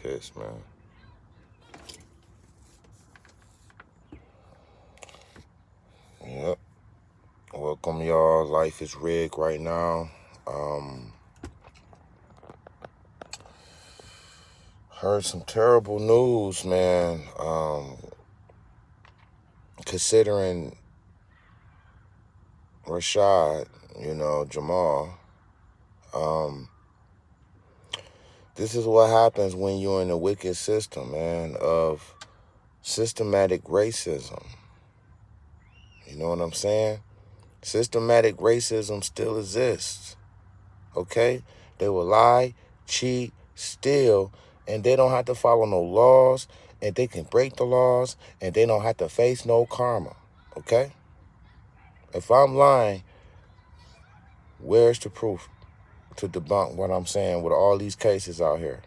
pissed, man. Yep. Welcome, y'all. Life is rigged right now. Heard some terrible news, man. Considering Rashad, Jamal. This is what happens when you're in a wicked system, man, of systematic racism. You know what I'm saying? Systematic racism still exists, okay? They will lie, cheat, steal, and they don't have to follow no laws, and they can break the laws, and they don't have to face no karma, okay? If I'm lying, where's the proof to debunk what I'm saying with all these cases out here?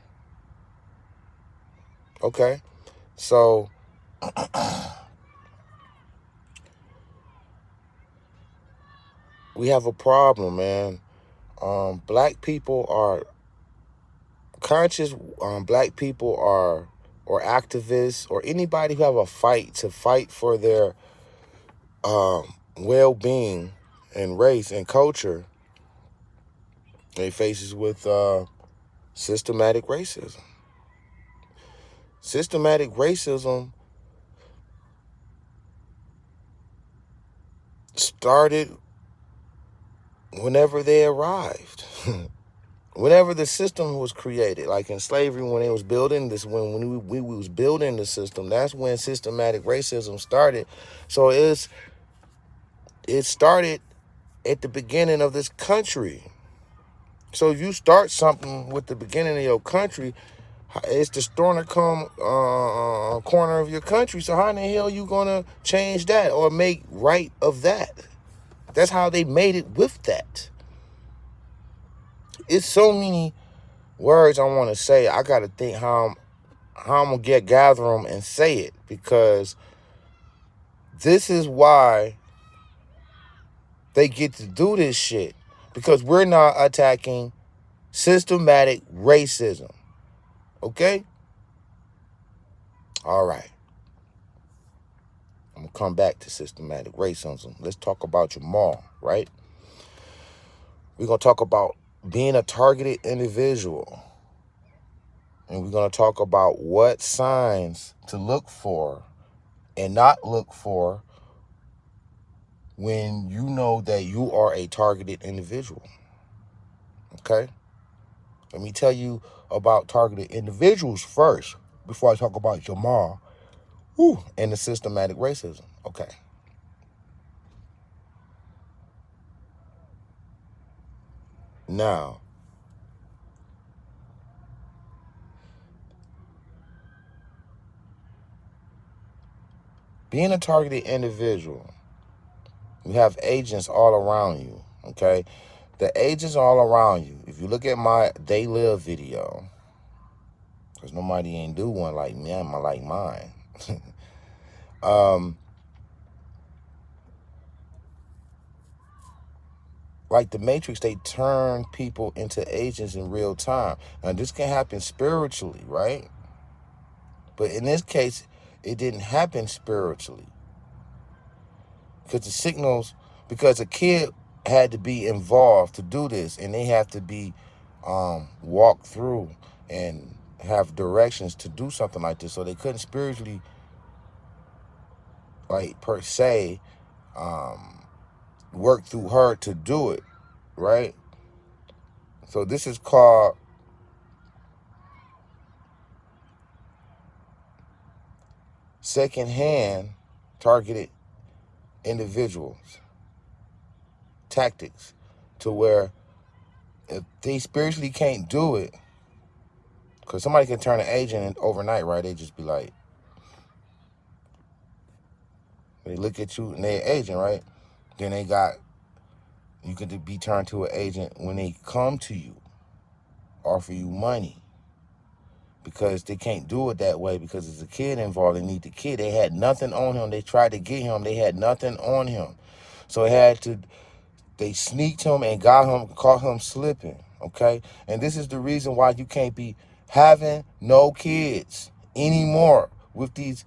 Okay, so we have a problem, man. Black people are conscious. Black people are, or activists, or anybody who have a fight to fight for their well-being and race and culture, they faces with systematic racism. Systematic racism started whenever they arrived. Whenever the system was created, like in slavery, when they was building this, when we was building the system, that's when systematic racism started. So it started at the beginning of this country. So if you start something with the beginning of your country, it's the corner of your country. So how in the hell you gonna change that or make right of that? That's how they made it with that. It's so many words I want to say. I got to think how I'm going to gather them and say it, because this is why they get to do this shit, because we're not attacking systematic racism. Okay? All right. I'm going to come back to systematic racism. Let's talk about Jamal, right? We're going to talk about being a targeted individual. And we're going to talk about what signs to look for and not look for when you know that you are a targeted individual. Okay? Let me tell you about targeted individuals first before I talk about Jamal and the systematic racism. Okay. Now, being a targeted individual, you have agents all around you, okay? The agents all around you. If you look at my They Live video, because nobody ain't do one like me, I'm like mine. Like the Matrix, they turn people into agents in real time. Now, this can happen spiritually, right? But in this case, it didn't happen spiritually. Because the signals, because a kid had to be involved to do this, and they have to be walked through and have directions to do something like this. So they couldn't spiritually, like per se, work through her to do it, right? So this is called secondhand targeted individuals tactics, to where if they spiritually can't do it, because somebody can turn an agent overnight, right? They just be like, they look at you and they're an agent, right? Then you could be turned to an agent when they come to you, offer you money, because they can't do it that way, because there's a kid involved. They need the kid. They had nothing on him. They tried to get him. They had nothing on him. So they sneaked him and got him, caught him slipping, okay? And this is the reason why you can't be having no kids anymore with these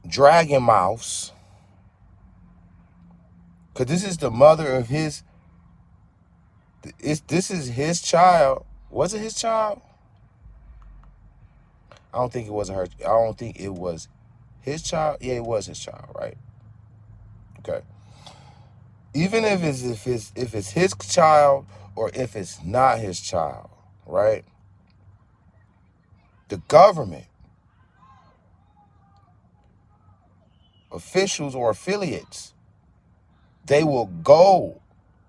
dragon mouths. Because this is the mother of his, this is his child. Was it his child? I don't think it was her. I don't think it was his child. Yeah, it was his child, right? Okay. Even if it's his child or if it's not his child, right? The government, officials or affiliates, they will go.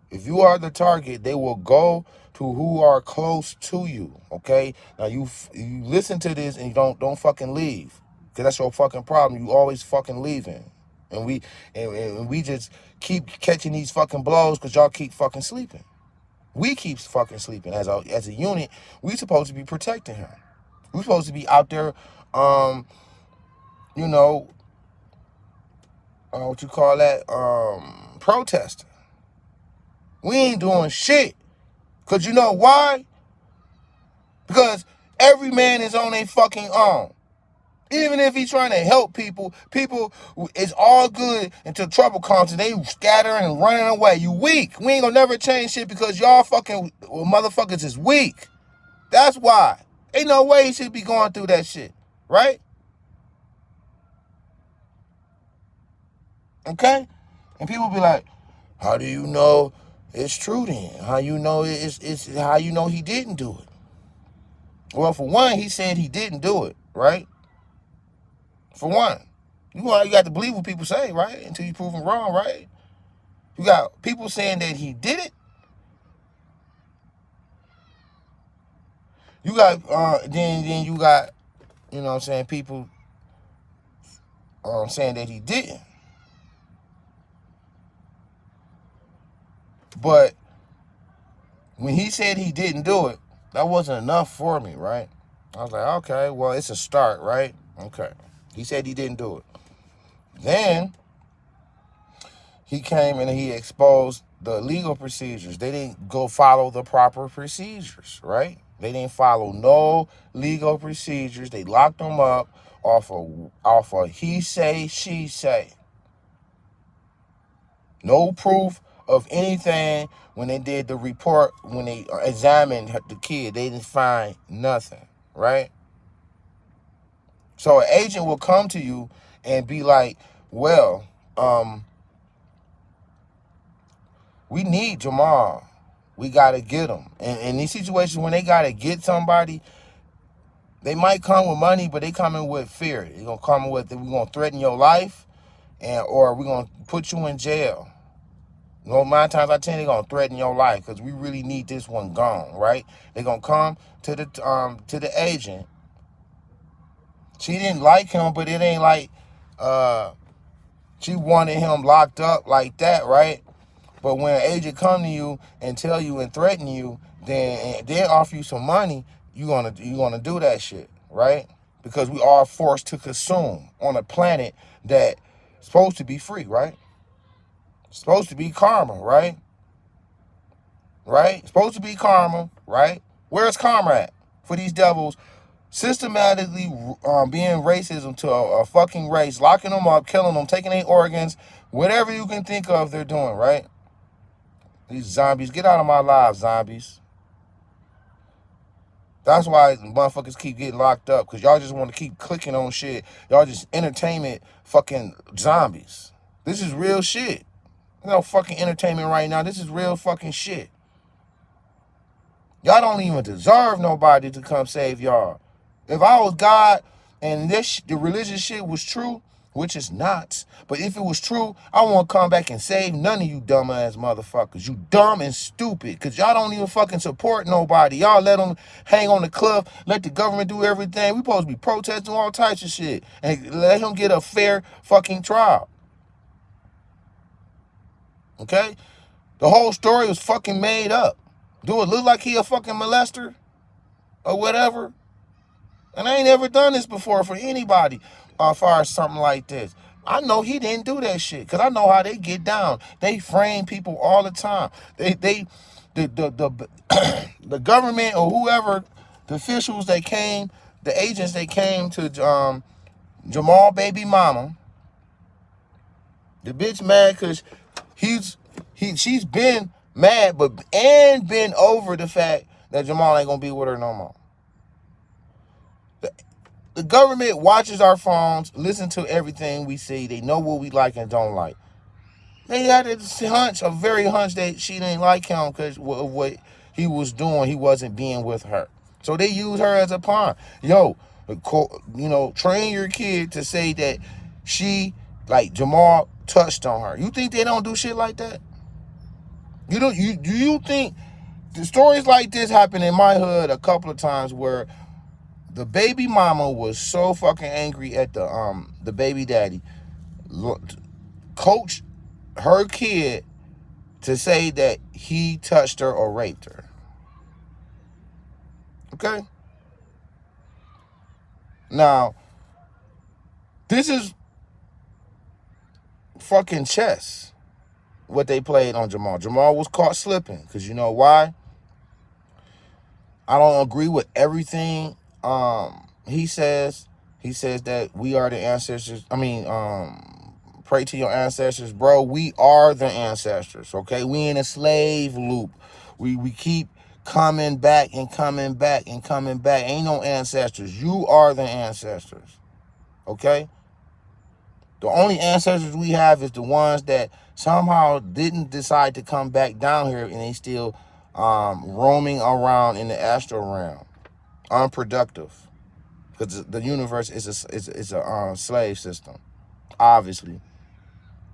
If you are the target, they will go to who are close to you. Okay. Now you listen to this and you don't fucking leave, because that's your fucking problem. You always fucking leaving, and we just keep catching these fucking blows because y'all keep fucking sleeping. We keep fucking sleeping as a unit. We supposed to be protecting him. We supposed to be out there, you know, what you call that, protesting. We ain't doing shit. Because you know why? Because every man is on their fucking own. Even if he's trying to help people, it's all good until trouble comes and they scattering and running away. You weak. We ain't gonna never change shit because y'all fucking motherfuckers is weak. That's why. Ain't no way he should be going through that shit. Right? Okay? And people be like, how do you know it's true then? How you know it's how you know he didn't do it? Well, for one, he said he didn't do it, right? For one. You got to believe what people say, right? Until you prove them wrong, right? You got people saying that he did it. You got then you got, you know what I'm saying, people saying that he didn't. But when he said he didn't do it, that wasn't enough for me, right? I was like, okay, well, it's a start, right? Okay. He said he didn't do it. Then he came and he exposed the legal procedures. They didn't go follow the proper procedures, right? They didn't follow no legal procedures. They locked them up off of he say, she say. No proof of anything. When they did the report, when they examined the kid, they didn't find nothing, right? So an agent will come to you and be like, well, we need Jamal. We got to get him. And in these situations, when they got to get somebody, they might come with money, but they coming with fear. They're going to come with, we're going to threaten your life, or we're going to put you in jail. You know, 9 times out of 10, they're going to threaten your life because we really need this one gone, right? They're going to come to the agent. She didn't like him, but it ain't like she wanted him locked up like that, right? But when an agent come to you and tell you and threaten you, then they offer you some money, you gonna do that shit, right? Because we are forced to consume on a planet that's supposed to be free, right? Supposed to be karma, right? Right? Supposed to be karma, right? Where's karma at for these devils systematically being racism to a fucking race, locking them up, killing them, taking their organs, whatever you can think of, they're doing, right? These zombies, get out of my lives, zombies. That's why motherfuckers keep getting locked up, because y'all just want to keep clicking on shit. Y'all just entertainment fucking zombies. This is real shit. There's no fucking entertainment right now. This is real fucking shit. Y'all don't even deserve nobody to come save y'all. If I was God and the religious shit was true, which is not, but if it was true, I want to come back and save none of you dumbass motherfuckers. You dumb and stupid, because y'all don't even fucking support nobody. Y'all let them hang on the cliff, let the government do everything. We supposed to be protesting all types of shit, and let him get a fair fucking trial. Okay? The whole story was fucking made up. Do it look like he a fucking molester or whatever? And I ain't ever done this before for anybody as far as something like this. I know he didn't do that shit, because I know how they get down. They frame people all the time. The government or whoever, the officials that came, the agents that came to Jamal baby mama, the bitch mad because she's been mad, and been over the fact that Jamal ain't gonna be with her no more. The government watches our phones, listen to everything we see. They know what we like and don't like. They had a very hunch that she didn't like him because of what he was doing. He wasn't being with her. So they use her as a pawn. Train your kid to say that she, like Jamal, touched on her. You think they don't do shit like that? Do you think the stories like this happen in my hood a couple of times where the baby mama was so fucking angry at the baby daddy, coach her kid to say that he touched her or raped her. Okay? Now, this is fucking chess, what they played on Jamal. Jamal was caught slipping, because you know why? I don't agree with everything he says. He says that we are the ancestors. Pray to your ancestors. Bro, we are the ancestors, okay? We in a slave loop. We keep coming back and coming back and coming back. Ain't no ancestors. You are the ancestors, okay? The only ancestors we have is the ones that somehow didn't decide to come back down here, and they still roaming around in the astral realm, unproductive, because the universe is a slave system. Obviously,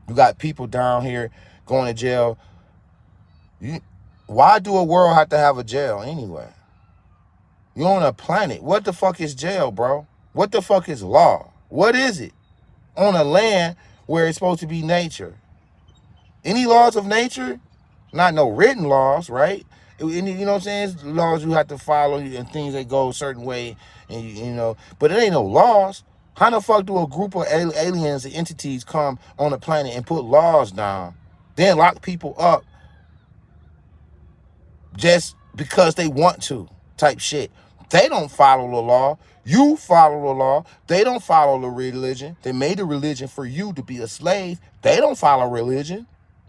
you got people down here going to jail. Why do a world have to have a jail anyway? You're on a planet. What the fuck is jail, bro? What the fuck is law? What is it? On a land where it's supposed to be nature. Any laws of nature? Not no written laws, right? You know what I'm saying? It's laws you have to follow and things that go a certain way, and but it ain't no laws. How the fuck do a group of aliens and entities come on the planet and put laws down, then lock people up just because they want to, type shit? They don't follow the law. You follow the law. They don't follow the religion. They made a religion for you to be a slave. They don't follow religion.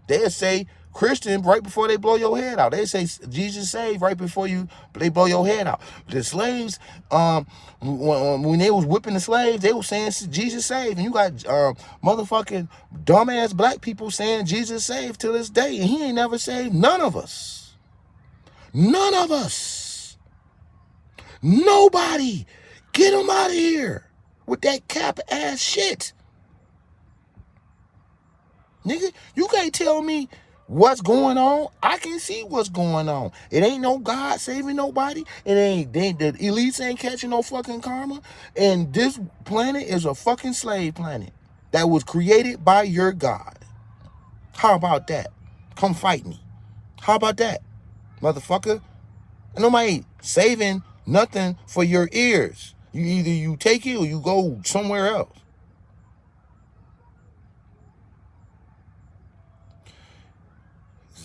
They'll say Christian right before they blow your head out. They say Jesus saved right before they blow your head out. The slaves, when they was whipping the slaves, they were saying Jesus saved. And you got motherfucking dumbass black people saying Jesus saved to this day. And he ain't never saved none of us. None of us. Nobody. Get him out of here with that cap ass shit. Nigga, you can't tell me what's going on. I can see what's going on. It ain't no God saving nobody. The elites ain't catching no fucking karma. And this planet is a fucking slave planet that was created by your God. How about that? Come fight me. How about that, motherfucker? And nobody ain't saving nothing for your ears. Either you take it or you go somewhere else.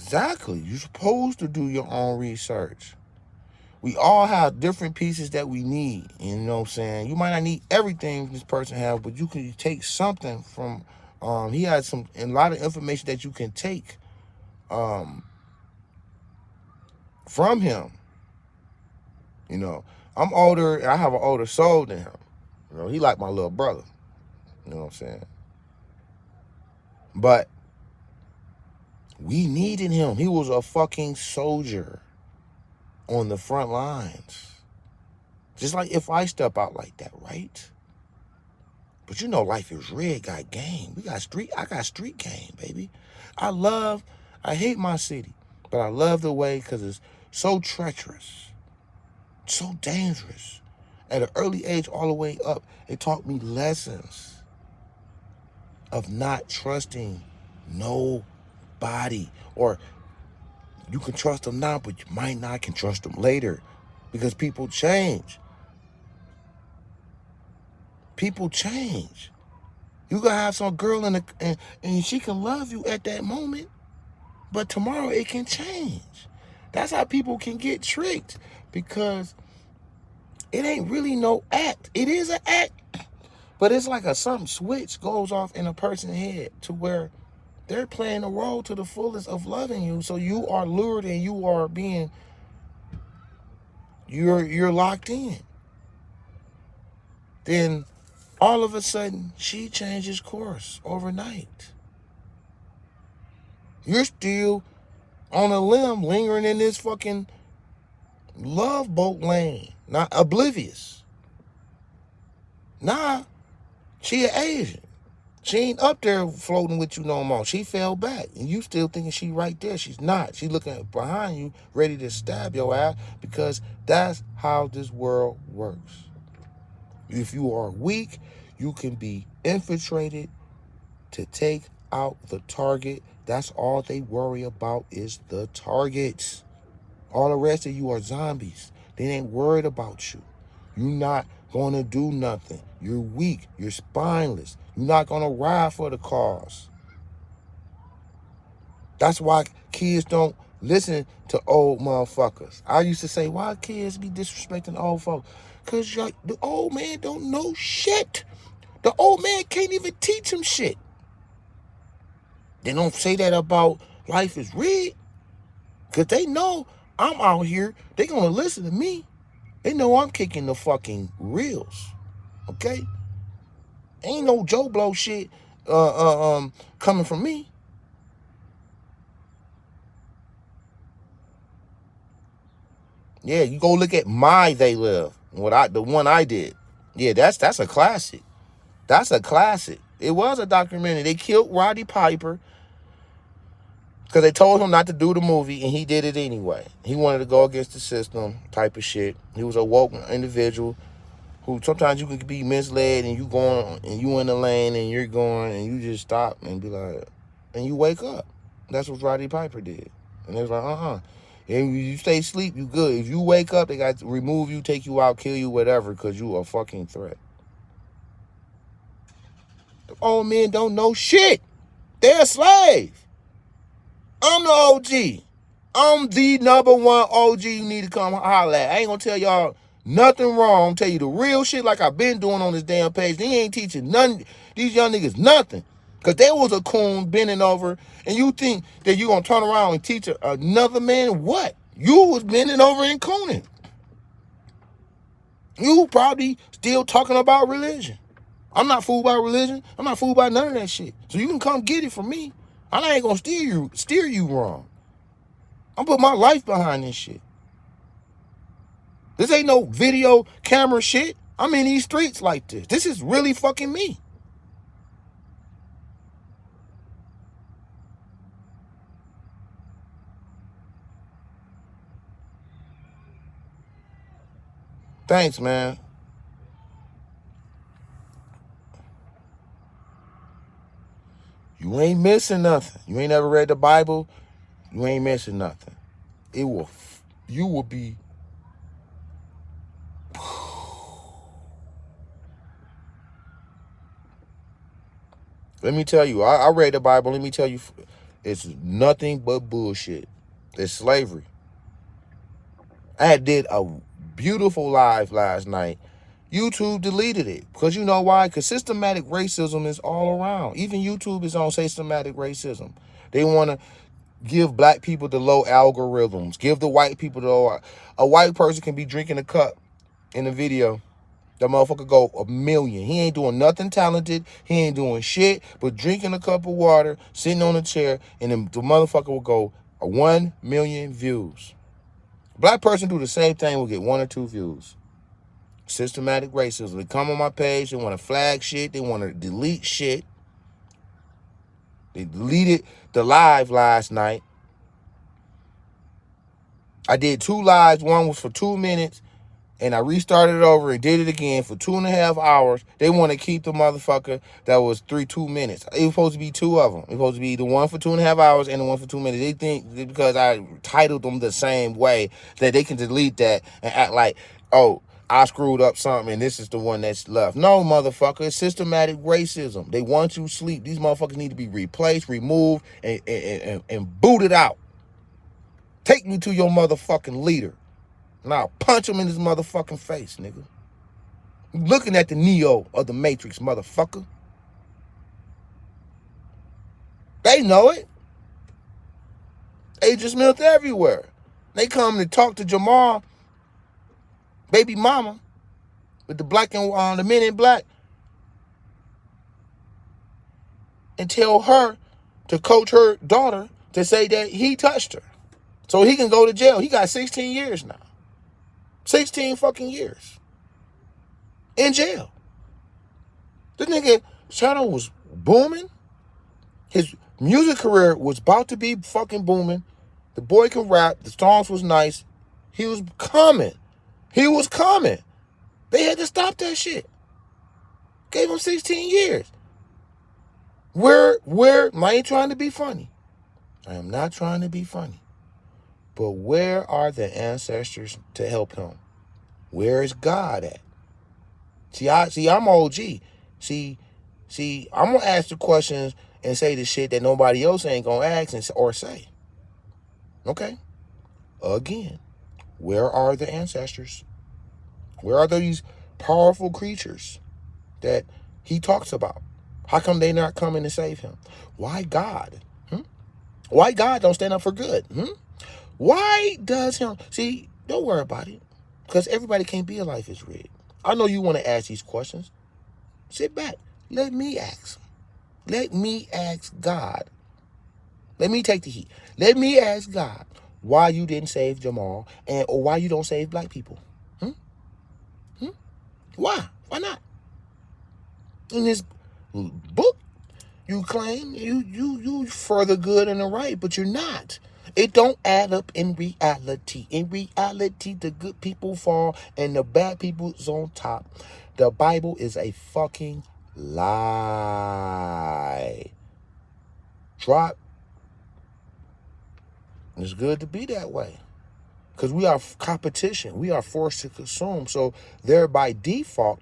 Exactly. You're supposed to do your own research. We all have different pieces that we need. You know what I'm saying? You might not need everything this person has, but you can take something from, he has a lot of information that you can take from him. I'm older, I have an older soul than him. He like my little brother. You know what I'm saying? But we needed him. He was a fucking soldier on the front lines. Just like if I step out like that, right? But life is red, got game. I got street game, baby. I hate my city, but I love the way because it's so treacherous, so dangerous. At an early age, all the way up, it taught me lessons of not trusting nobody. Or you can trust them now, but you might not can trust them later, because people change. People change. You gonna have some girl and she can love you at that moment, but tomorrow it can change. That's how people can get tricked, because It ain't really no act. It is an act. But it's like some switch goes off in a person's head to where they're playing a role to the fullest of loving you. So you are lured and you are being, you're locked in. Then all of a sudden, she changes course overnight. You're still on a limb, lingering in this fucking love boat lane, not oblivious. Nah, she an Asian. She ain't up there floating with you no more. She fell back, and you still thinking she right there. She's not. She looking behind you, ready to stab your ass, because that's how this world works. If you are weak, you can be infiltrated to take out the target. That's all they worry about is the targets. All the rest of you are zombies. They ain't worried about you. You're not going to do nothing. You're weak. You're spineless. You're not going to ride for the cause. That's why kids don't listen to old motherfuckers. I used to say, why kids be disrespecting old folks? Because the old man don't know shit. The old man can't even teach them shit. They don't say that about Life is Rigged. Because they know I'm out here. They going to listen to me. They know I'm kicking the fucking reels. Okay? Ain't no Joe Blow shit coming from me. Yeah, you go look at my They Live. The one I did. Yeah, that's a classic. That's a classic. It was a documentary. They killed Roddy Piper because they told him not to do the movie, and he did it anyway. He wanted to go against the system type of shit. He was a woke individual who sometimes you can be misled, and you going and you in the lane and you're going and you just stop and be like, and you wake up. That's what Roddy Piper did. And it was like, If you stay asleep, you good. If you wake up, they got to remove you, take you out, kill you, whatever, because you a fucking threat. The old men don't know shit. They're a slave. I'm the OG. I'm the number one OG you need to come holler at. I ain't gonna tell y'all nothing wrong. I'm tell you the real shit like I've been doing on this damn page. They ain't teaching none these young niggas nothing. Because there was a coon bending over, and you think that you gonna turn around and teach another man what? You was bending over and cooning. You probably still talking about religion. I'm not fooled by religion. I'm not fooled by none of that shit. So you can come get it from me. I ain't gonna steer you wrong. I'm putting my life behind this shit. This ain't no video camera shit. I'm in these streets like this. This is really fucking me. Thanks, man. You ain't missing nothing. You ain't never read the Bible. You ain't missing nothing. You will be. Let me tell you, I read the Bible. Let me tell you, it's nothing but bullshit. It's slavery. I did a beautiful live last night. YouTube deleted it. Because you know why? Because systematic racism is all around. Even YouTube is on systematic racism. They want to give black people the low algorithms. Give the white people the low. A white person can be drinking a cup in the video. That motherfucker go 1 million. He ain't doing nothing talented. He ain't doing shit but drinking a cup of water, sitting on a chair, and then the motherfucker will go 1 million views. Black person do the same thing, will get 1 or 2 views. Systematic racism. They come on my page, they want to flag shit, they want to delete shit. They deleted the live last night. I did 2 lives. One was for 2 minutes. And I restarted it over and did it again for 2.5 hours. They want to keep the motherfucker that was 2 minutes. It was supposed to be 2 of them. It was supposed to be the one for 2.5 hours and the one for 2 minutes. They think because I titled them the same way that they can delete that and act like, oh, I screwed up something and this is the one that's left. No, motherfucker. It's systematic racism. They want you to sleep. These motherfuckers need to be replaced, removed, and booted out. Take me to your motherfucking leader. And I'll punch him in his motherfucking face, nigga. You looking at the Neo of the Matrix, motherfucker. They know it. Agent Smith everywhere. They come to talk to Jamal, baby mama, with the black and the men in black, and tell her to coach her daughter to say that he touched her, so he can go to jail. He got 16 years now. 16 fucking years in jail. This nigga Shadow was booming. His music career was about to be fucking booming. The boy can rap. The songs was nice. He was coming. He was coming. They had to stop that shit. Gave him 16 years. I ain't trying to be funny. I am not trying to be funny. But where are the ancestors to help him? Where is God at? See, I'm OG. See, I'm gonna ask the questions and say the shit that nobody else ain't gonna ask or say. Okay? Again, where are the ancestors? Where are these powerful creatures that he talks about? How come they not coming to save him? Why God? Why God don't stand up for good? Why does him? See, don't worry about it. Because everybody can't be a life is rigged. I know you want to ask these questions. Sit back. Let me ask. Let me ask God. Let me take the heat. Let me ask God why you didn't save Jamal or why you don't save black people. Why? Why not? In this book, you claim you further good and the right, but you're not. It don't add up in reality. In reality, the good people fall and the bad people's on top. The Bible is a fucking lie. Drop. It's good to be that way. Because we are competition. We are forced to consume. So there by default,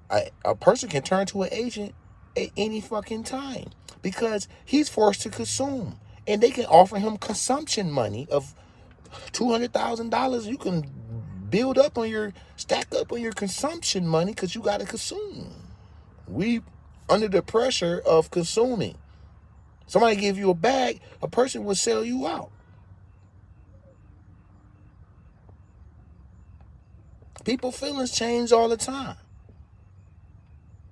a person can turn to an agent at any fucking time. Because he's forced to consume. And they can offer him consumption money of $200,000. You can stack up on your consumption money because you got to consume. We under the pressure of consuming. Somebody give you a bag, a person will sell you out. People feelings change all the time.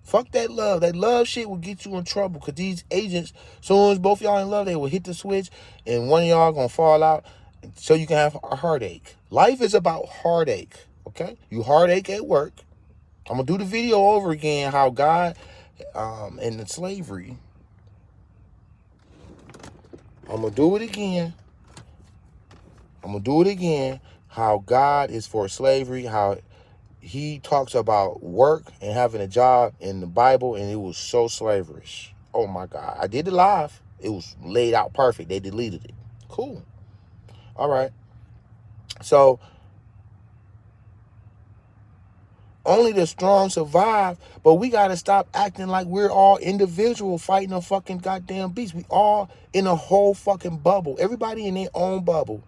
Fuck that love. That love shit will get you in trouble because these agents, soon as both y'all in love, they will hit the switch and one of y'all gonna fall out so you can have a heartache. Life is about heartache, okay? You heartache at work. I'm gonna do the video over again, how God and the slavery. I'm gonna do it again. How God is for slavery, how he talks about work and having a job in the Bible, and it was so slaverish. Oh my God. I did it live. It was laid out perfect. They deleted it. Cool. All right. So only the strong survive, but we got to stop acting like we're all individual fighting a fucking goddamn beast. We all in a whole fucking bubble. Everybody in their own bubble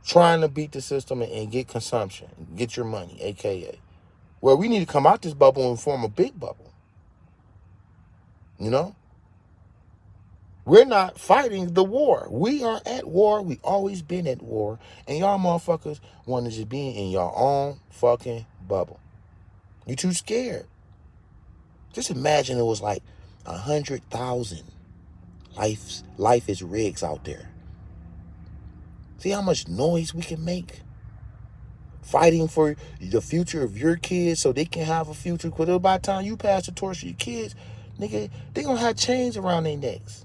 trying to beat the system and get consumption, get your money, AKA. Well, we need to come out this bubble and form a big bubble. You know? We're not fighting the war. We are at war. We always been at war. And y'all motherfuckers want to just be in your own fucking bubble. You too scared. Just imagine it was like 100,000 life is rigs out there. See how much noise we can make? Fighting for the future of your kids so they can have a future. Because by the time you pass the torch to your kids, nigga, they going to have chains around their necks.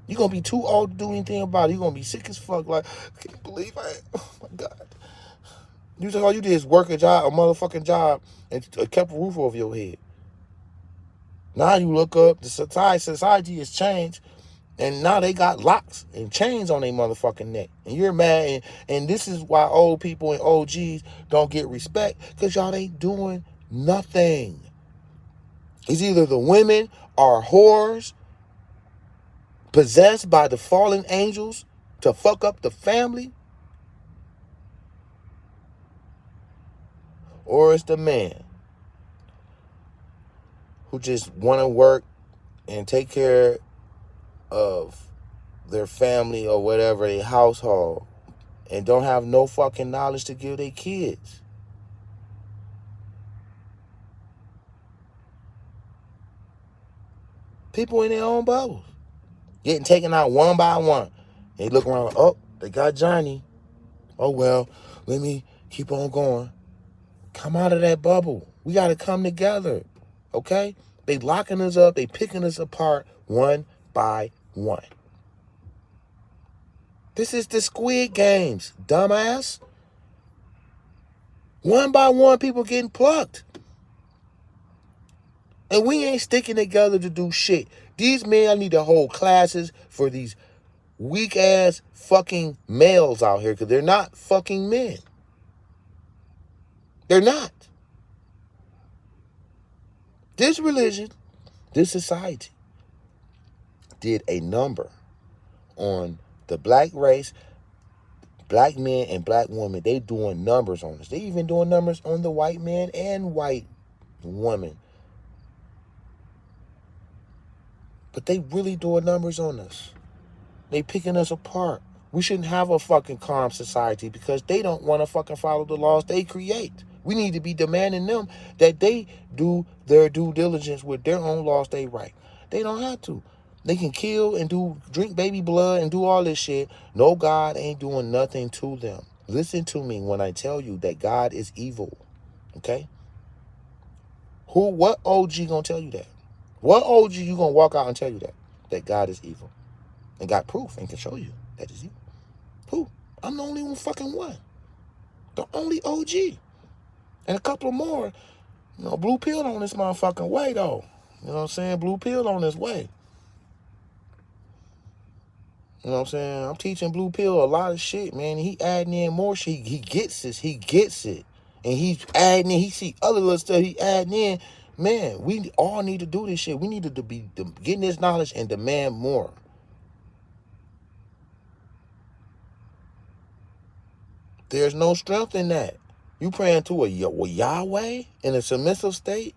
You're going to be too old to do anything about it. You're going to be sick as fuck. Like, I can't believe oh my God. All you did is work a motherfucking job, and kept a roof over your head. Now you look up, the society has changed, and now they got locks and chains on their motherfucking neck. And you're mad, and this is why old people and OGs don't get respect, because y'all ain't doing nothing. It's either the women are whores, possessed by the fallen angels to fuck up the family, or it's the man who just want to work and take care of their family or whatever, their household, and don't have no fucking knowledge to give their kids. People in their own bubbles getting taken out one by one. They look around, oh, they got Johnny. Oh, well, let me keep on going. Come out of that bubble. We got to come together, okay? They locking us up. They picking us apart one by one. This is the Squid Games, dumbass. One by one, people getting plucked. And we ain't sticking together to do shit. These men need to hold classes for these weak-ass fucking males out here because they're not fucking men. They're not. This religion, this society, did a number on the black race, black men and black women. They doing numbers on us. They even doing numbers on the white man and white women. But they really doing numbers on us. They picking us apart. We shouldn't have a fucking calm society because they don't want to fucking follow the laws they create. We need to be demanding them that they do their due diligence with their own laws they write. They don't have to. They can kill and drink baby blood and do all this shit. No, God ain't doing nothing to them. Listen to me when I tell you that God is evil. Okay? What OG gonna tell you that? What OG you gonna walk out and tell you that? That God is evil. And got proof and can show you that is evil. Who? I'm the only one fucking one. The only OG. And a couple of more, blue pill on this motherfucking way, though. You know what I'm saying? Blue pill on this way. You know what I'm saying? I'm teaching blue pill a lot of shit, man. He adding in more shit. He gets this. He gets it. And he's adding in. He see other little stuff he adding in. Man, we all need to do this shit. We need to be getting this knowledge and demand more. There's no strength in that. You praying to a Yahweh in a submissive state?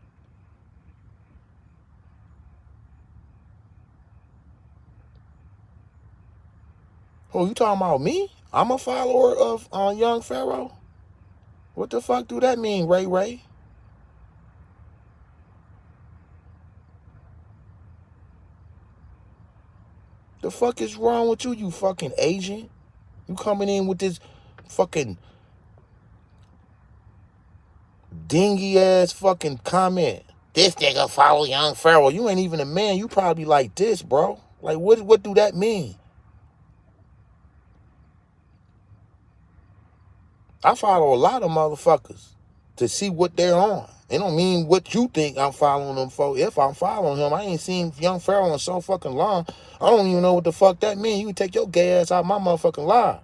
Oh, you talking about me? I'm a follower of young Pharaoh. What the fuck do that mean, Ray Ray? The fuck is wrong with you, you fucking agent? You coming in with this fucking dingy ass fucking comment. This nigga follow young Pharaoh. You ain't even a man. You probably like this, bro. Like, what do that mean? I follow a lot of motherfuckers to see what they're on. It don't mean what you think I'm following them for. If I'm following him, I ain't seen young Pharaoh in so fucking long. I don't even know what the fuck that mean. You can take your gay ass out my motherfucking life.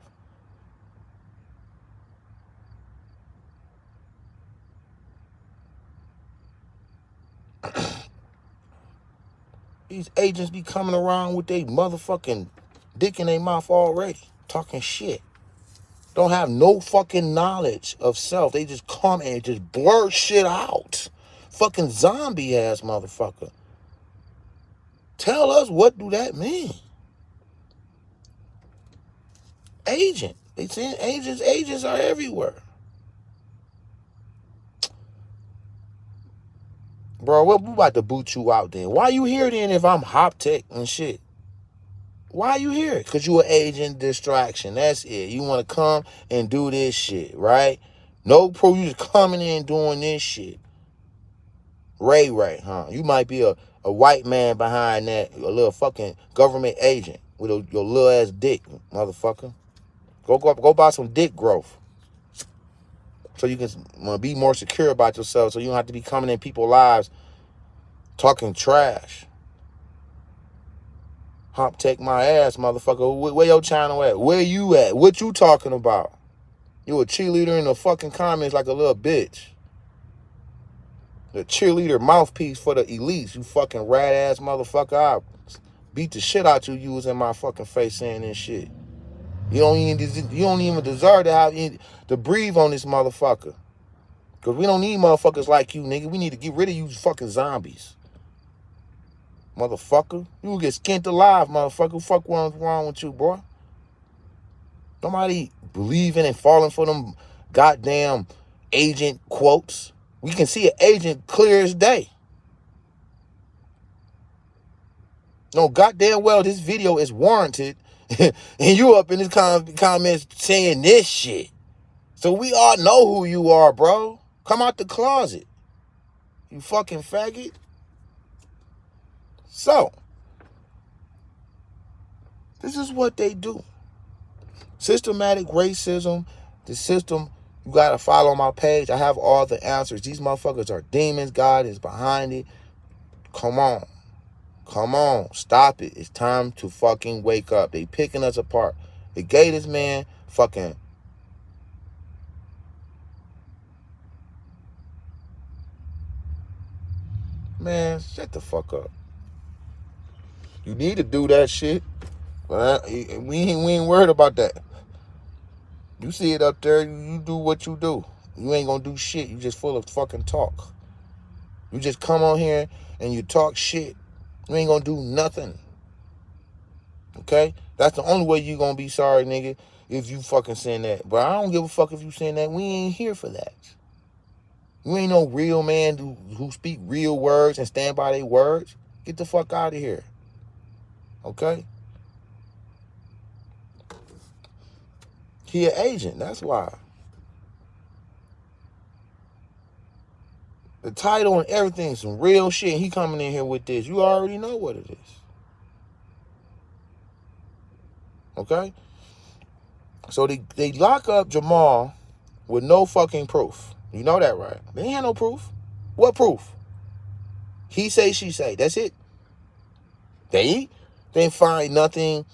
These agents be coming around with their motherfucking dick in their mouth already, talking shit. Don't have no fucking knowledge of self. They just come and just blur shit out. Fucking zombie ass motherfucker. Tell us, what do that mean? Agent. They saying agents. Agents are everywhere. Bro, we about to boot you out then. Why you here then if I'm hop tech and shit? Why you here? Because you an agent distraction. That's it. You want to come and do this shit, right? No proof. You just coming in doing this shit. Ray, huh? You might be a white man behind that. A little fucking government agent with your little ass dick, motherfucker. Go buy some dick growth. So you can be more secure about yourself so you don't have to be coming in people's lives talking trash. Hop take my ass, motherfucker. Where your channel at? Where you at? What you talking about? You a cheerleader in the fucking comments like a little bitch. The cheerleader mouthpiece for the elites. You fucking rat ass motherfucker. I beat the shit out you was in my fucking face saying this shit. You don't even deserve to breathe on this motherfucker. Because we don't need motherfuckers like you, nigga. We need to get rid of you fucking zombies. Motherfucker. You will get skinned alive, motherfucker. Fuck what's wrong with you, boy? Nobody believing and falling for them goddamn agent quotes. We can see an agent clear as day. No, goddamn well, this video is warranted. And you up in this comments saying this shit. So we all know who you are, bro. Come out the closet. You fucking faggot. So, this is what they do. Systematic racism. The system, you got to follow my page. I have all the answers. These motherfuckers are demons. God is behind it. Come on. Come on. Stop it. It's time to fucking wake up. They picking us apart. They gave this man fucking... Man, shut the fuck up. You need to do that shit. But we ain't worried about that. You see it up there, you do what you do. You ain't gonna do shit. You just full of fucking talk. You just come on here and you talk shit. You ain't gonna do nothing. Okay? That's the only way you gonna be sorry, nigga, if you fucking saying that. But I don't give a fuck if you saying that. We ain't here for that. You ain't no real man who speak real words and stand by their words. Get the fuck out of here. Okay? He an agent, that's why. The title and everything, some real shit. He coming in here with this. You already know what it is. Okay? So they lock up Jamal with no fucking proof. You know that, right? They ain't had no proof. What proof? He say, she say. That's it. They didn't find nothing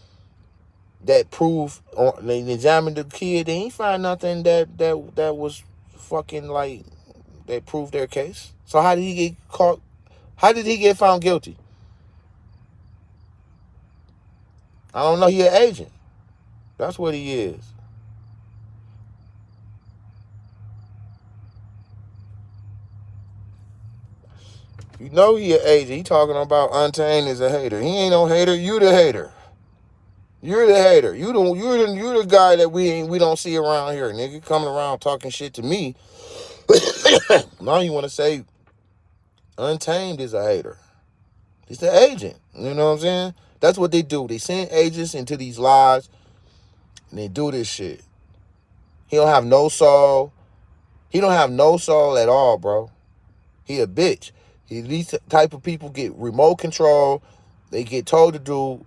that proved, or they examined the kid. They ain't find nothing that was fucking like, that proved their case. So how did he get caught? How did he get found guilty? I don't know. He an agent. That's what he is. You know he an agent. He talking about Untamed is a hater. He ain't no hater. You the hater. You're the hater. You're the guy that we don't see around here, nigga. Coming around talking shit to me. Now you want to say Untamed is a hater. He's the agent. You know what I'm saying? That's what they do. They send agents into these lies and they do this shit. He don't have no soul. He don't have no soul at all, bro. He a bitch. These type of people get remote control. They get told to do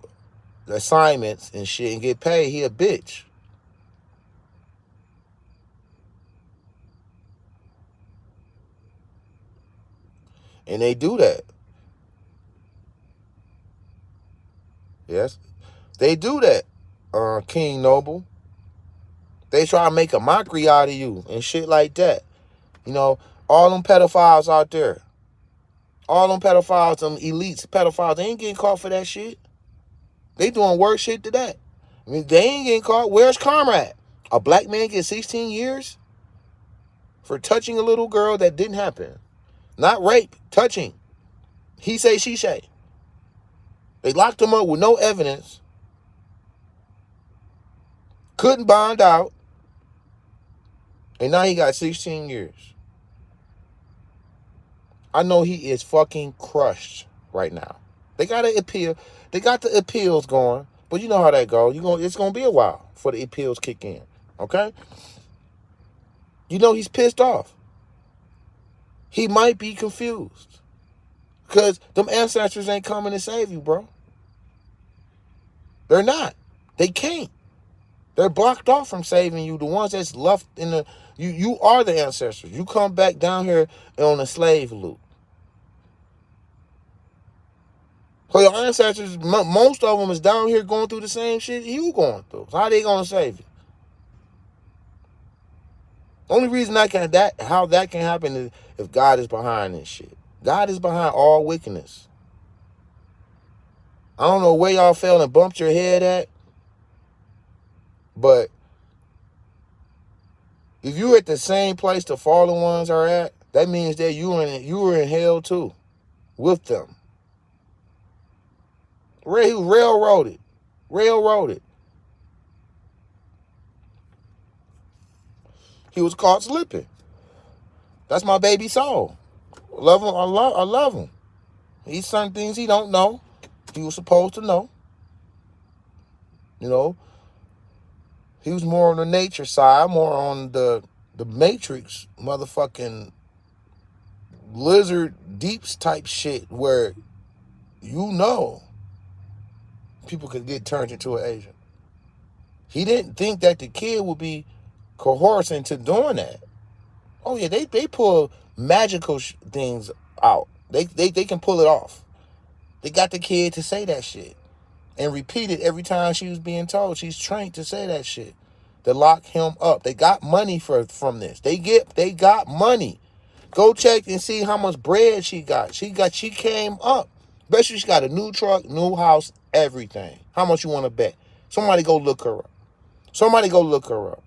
assignments and shit and get paid. He a bitch. And they do that. Yes. They do that, King Noble. They try to make a mockery out of you and shit like that. You know, all them pedophiles out there. All them pedophiles, them elites pedophiles, they ain't getting caught for that shit. They doing worse shit to that. I mean, they ain't getting caught. Where's Comrade? A black man gets 16 years for touching a little girl that didn't happen. Not rape, touching. He say, she say. They locked him up with no evidence. Couldn't bond out. And now he got 16 years. I know he is fucking crushed right now. They got to appeal. They got the appeals going. But you know how that goes. It's going to be a while for the appeals kick in. Okay? You know he's pissed off. He might be confused. Because them ancestors ain't coming to save you, bro. They're not. They can't. They're blocked off from saving you. The ones that's left in the... You are the ancestors. You come back down here on a slave loop. So your ancestors, most of them is down here going through the same shit you going through. So how they going to save you? Only reason how that can happen is if God is behind this shit. God is behind all wickedness. I don't know where y'all fell and bumped your head at, but If you at the same place the fallen ones are at, that means that you were in hell too, with them. Railroaded. He was caught slipping. That's my baby soul. Love him. I love him. He's certain things he don't know. He was supposed to know. You know, he was more on the nature side, more on the Matrix motherfucking lizard deeps type shit where people could get turned into an agent. He didn't think that the kid would be coerced into doing that. Oh yeah, they pull magical things out. They can pull it off. They got the kid to say that shit and repeat it every time she was being told. She's trained to say that shit. To lock him up. They got money from this. They got money. Go check and see how much bread she got. She came up. Bet you she got a new truck, new house, everything. How much you want to bet? Somebody go look her up.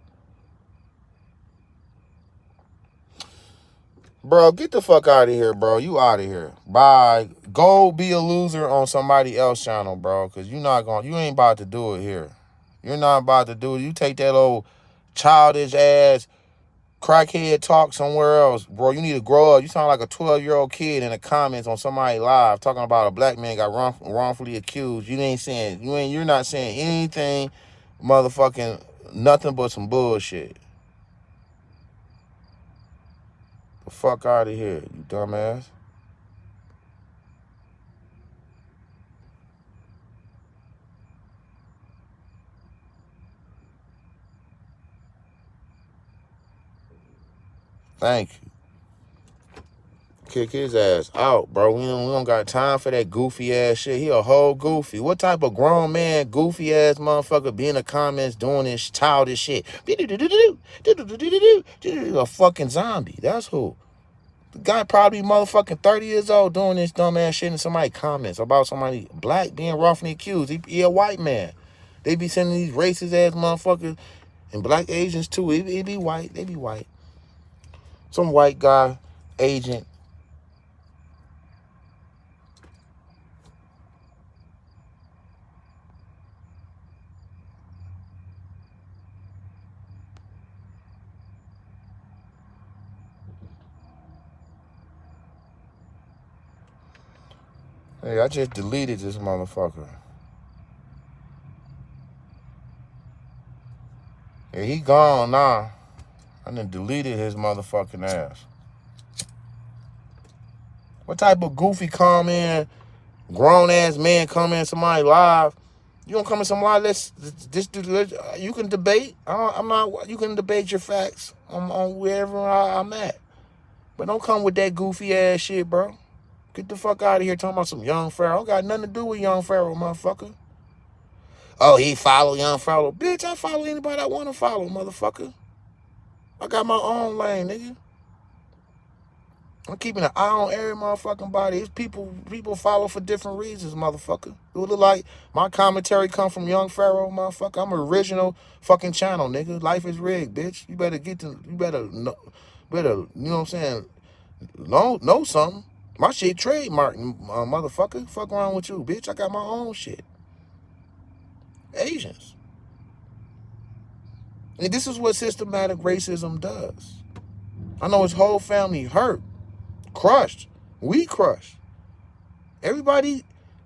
Bro, get the fuck out of here, bro. You out of here. Bye. Go be a loser on somebody else's channel, bro. Because you ain't about to do it here. You're not about to do it. You take that old childish ass crackhead talk somewhere else. Bro, you need to grow up. You sound like a 12-year-old kid in the comments on somebody live talking about a black man got wrongfully accused. You're not saying anything motherfucking nothing but some bullshit. The fuck out of here, you dumbass. Thank you. Kick his ass out, bro. We don't got time for that goofy ass shit. He a whole goofy. What type of grown man, goofy ass motherfucker be in the comments doing this childish shit? A fucking zombie. That's who. The guy probably motherfucking 30 years old doing this dumb ass shit in somebody's comments about somebody black being wrongfully accused. He a white man. They be sending these racist ass motherfuckers and black Asians too. He be white. They be white. Some white guy, agent. Hey, I just deleted this motherfucker. Yeah, he gone now. I done deleted his motherfucking ass. What type of goofy comment, grown ass man come in somebody live? You don't come in some live. You can debate. You can debate your facts on wherever I'm at, but don't come with that goofy ass shit, bro. Get the fuck out of here talking about some Young Pharaoh. Got nothing to do with Young Pharaoh, motherfucker. Oh, he follow Young Pharaoh. Bitch, I follow anybody I want to follow, motherfucker. I got my own lane, nigga. I'm keeping an eye on every motherfucking body. It's people follow for different reasons, motherfucker. It would look like my commentary come from Young Pharaoh, motherfucker. I'm an original fucking channel, nigga. Life is rigged, bitch. You better know, you know what I'm saying? Know something. My shit trademark, motherfucker. Fuck around with you, bitch. I got my own shit. Asians. And this is what systematic racism does. I know his whole family hurt, crushed. We crushed. Everybody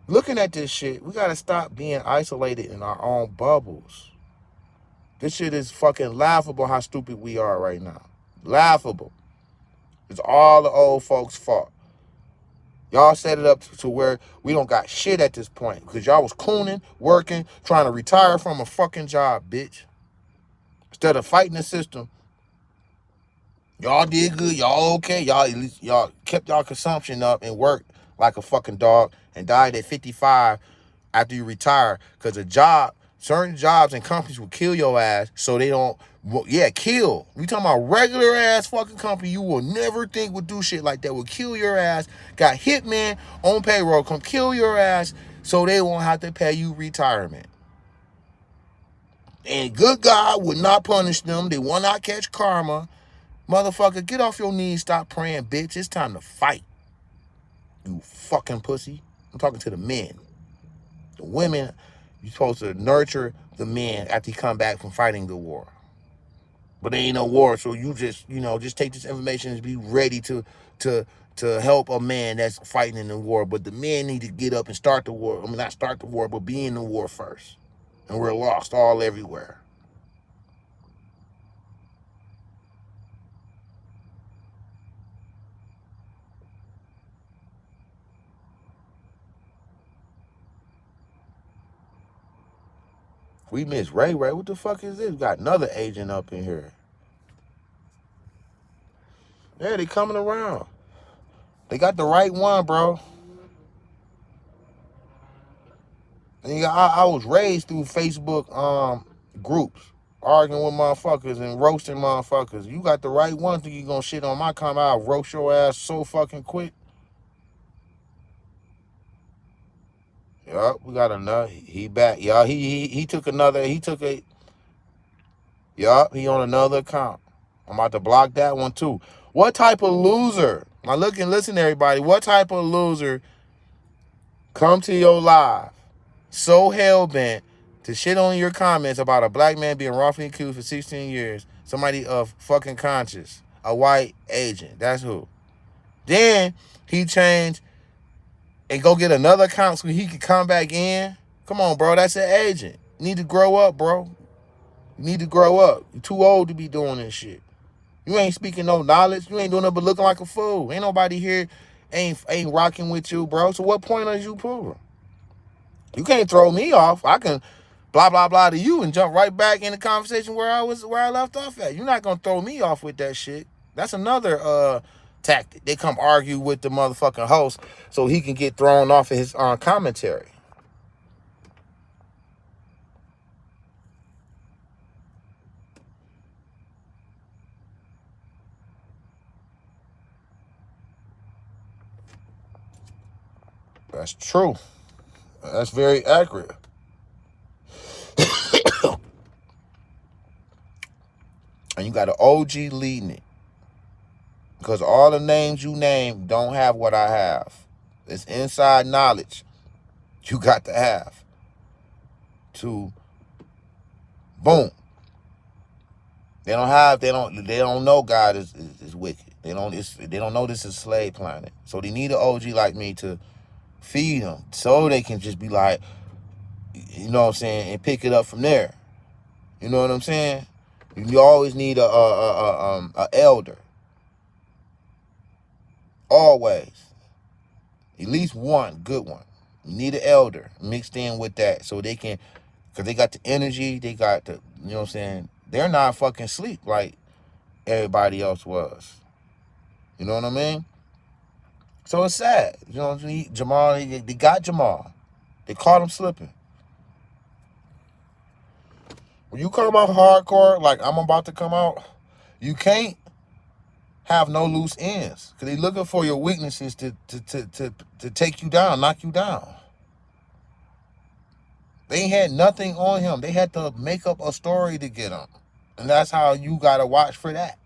looking at this shit, we gotta stop being isolated in our own bubbles. This shit is fucking laughable how stupid we are right now. Laughable. It's all the old folks' fault. Y'all set it up to where we don't got shit at this point because y'all was cooning, working, trying to retire from a fucking job, bitch. Instead of fighting the system, y'all did good. Y'all okay. Y'all kept y'all consumption up and worked like a fucking dog and died at 55 after you retire because certain jobs and companies will kill your ass so they don't, kill. We talking about regular ass fucking company you will never think would do shit like that, will kill your ass. Got hitmen on payroll, come kill your ass so they won't have to pay you retirement. And good God would not punish them. They will not catch karma. Motherfucker, get off your knees, stop praying, bitch. It's time to fight. You fucking pussy. I'm talking to the men. The women, you're supposed to nurture the men after you come back from fighting the war. But there ain't no war, so you just, just take this information and be ready to help a man that's fighting in the war. But the men need to get up and start the war. I mean, not start the war, but be in the war first. And we're lost all everywhere. We miss Ray. What the fuck is this? We got another agent up in here. Yeah, they coming around. They got the right one, bro. And I was raised through Facebook groups, arguing with motherfuckers and roasting motherfuckers. You got the right one. Think you gonna shit on my comment? I'll roast your ass so fucking quick. Yup, we got another. He back. Y'all, he took another. He took a. Yup, he on another account. I'm about to block that one too. What type of loser? Now look and listen, everybody. What type of loser come to your live so hell-bent to shit on your comments about a black man being wrongfully accused for 16 years, somebody of fucking conscience, a white agent, that's who. Then he changed and go get another account so he could come back in. Come on, bro, that's an agent. You need to grow up, bro. You need to grow up. You're too old to be doing this shit. You ain't speaking no knowledge. You ain't doing nothing but looking like a fool. Ain't nobody here ain't rocking with you, bro. So what point are you proving? You can't throw me off. I can blah blah blah to you and jump right back in the conversation where I left off at. You're not gonna throw me off with that shit. That's another tactic. They come argue with the motherfucking host so he can get thrown off of his commentary. That's true. That's very accurate. And you got an OG leading it. Because all the names you name don't have what I have. It's inside knowledge you got to have to boom. They don't know God is wicked. They don't know this is slave planet. So they need an OG like me to feed them so they can just be like, you know what I'm saying, and pick it up from there. You know what I'm saying? You always need a elder. Always. At least one good one. You need an elder mixed in with that so they can, because they got the energy, they got the, you know what I'm saying? They're not fucking sleep like everybody else was. You know what I mean? So it's sad. You know, Jamal, they got Jamal. They caught him slipping. When you come out hardcore, like I'm about to come out, you can't have no loose ends. Because they're looking for your weaknesses to take you down, knock you down. They had nothing on him. They had to make up a story to get him. And that's how you got to watch for that.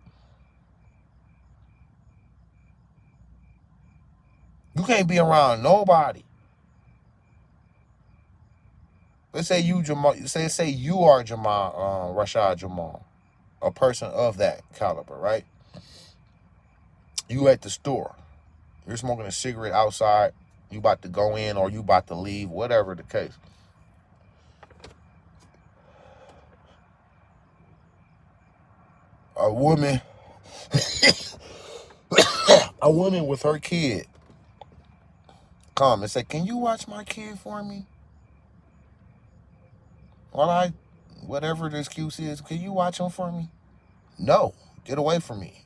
You can't be around nobody. Let's say you Jamal. Say you are Jamal, Rashad Jamal, a person of that caliber, right? You at the store. You're smoking a cigarette outside. You about to go in or you about to leave, whatever the case. A woman, a woman with her kid come and say, "Can you watch my kid for me? While whatever the excuse is, can you watch him for me?" No, get away from me.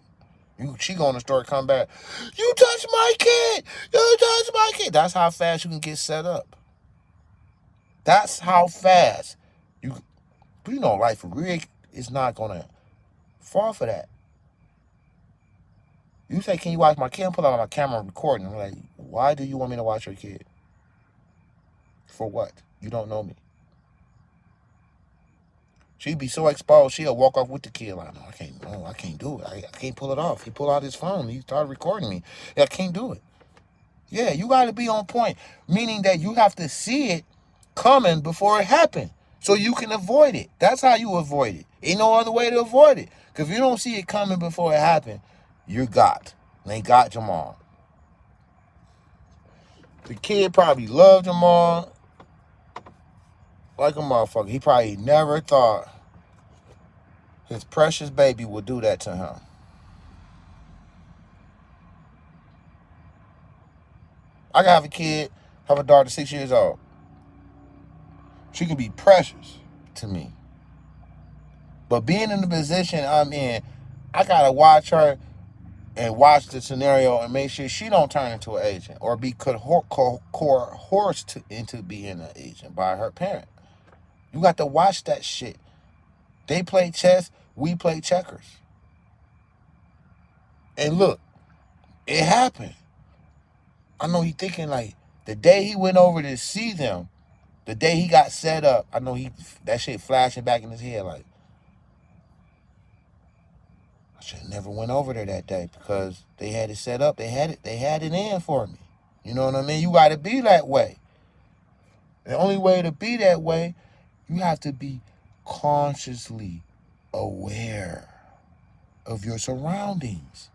She gonna start coming back. You touch my kid. You touch my kid. That's how fast you can get set up. That's how fast you. Lifeizrigged is not gonna fall for that. You say, "Can you watch my kid?" I'm pulling out my camera and recording. I'm like, why do you want me to watch your kid? For what? You don't know me. She'd be so exposed, she'll walk off with the kid like, no, I can't do it. I can't pull it off. He pulled out his phone. He started recording me. I can't do it. Yeah, you got to be on point, meaning that you have to see it coming before it happened so you can avoid it. That's how you avoid it. Ain't no other way to avoid it. Because if you don't see it coming before it happened, you're got. They got Jamal. The kid probably loved Jamal like a motherfucker. He probably never thought his precious baby would do that to him. I can have a kid, have a daughter 6 years old. She can be precious to me. But being in the position I'm in, I got to watch her and watch the scenario and make sure she don't turn into an agent or be coerced into being an agent by her parent. You got to watch that shit. They play chess, we play checkers. And look, it happened. I know he thinking like the day he went over to see them, the day he got set up, I know that shit flashing back in his head like, I should have never went over there that day because they had it set up. They had it in for me. You know what I mean? You got to be that way. The only way to be that way, you have to be consciously aware of your surroundings.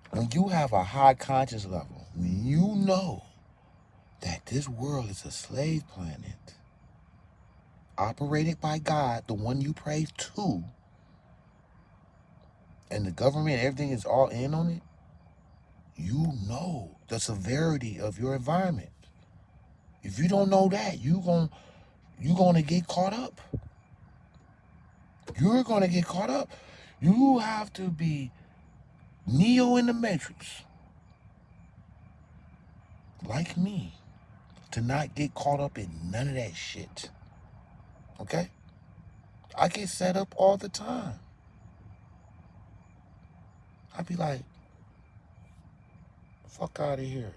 When you have a high conscious level, when you know that this world is a slave planet operated by God, the one you pray to, and the government, everything is all in on it, you know the severity of your environment. If you don't know that, you're gonna get caught up. You're gonna get caught up. You have to be Neo in the Matrix, like me, to not get caught up in none of that shit. Okay? I get set up all the time. I be like, fuck out of here.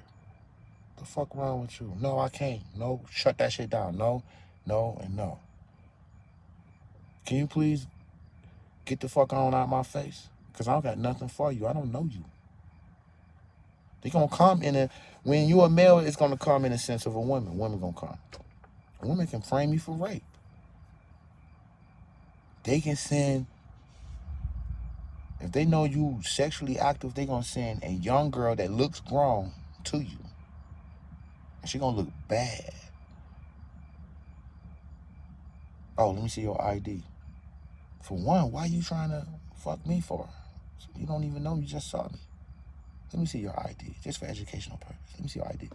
The fuck wrong with you? No, I can't. No, shut that shit down. No, and no. Can you please get the fuck on out of my face? Because I don't got nothing for you. I don't know you. They gonna come when you a male, it's gonna come in the sense of a woman. Women gonna come. A woman can frame you for rape. They can send, if they know you sexually active, they gonna send a young girl that looks grown to you. And she gonna look bad. Oh, let me see your ID. For one, why you trying to fuck me for? You don't even know, you just saw me. Let me see your ID, just for educational purpose. Let me see your ID.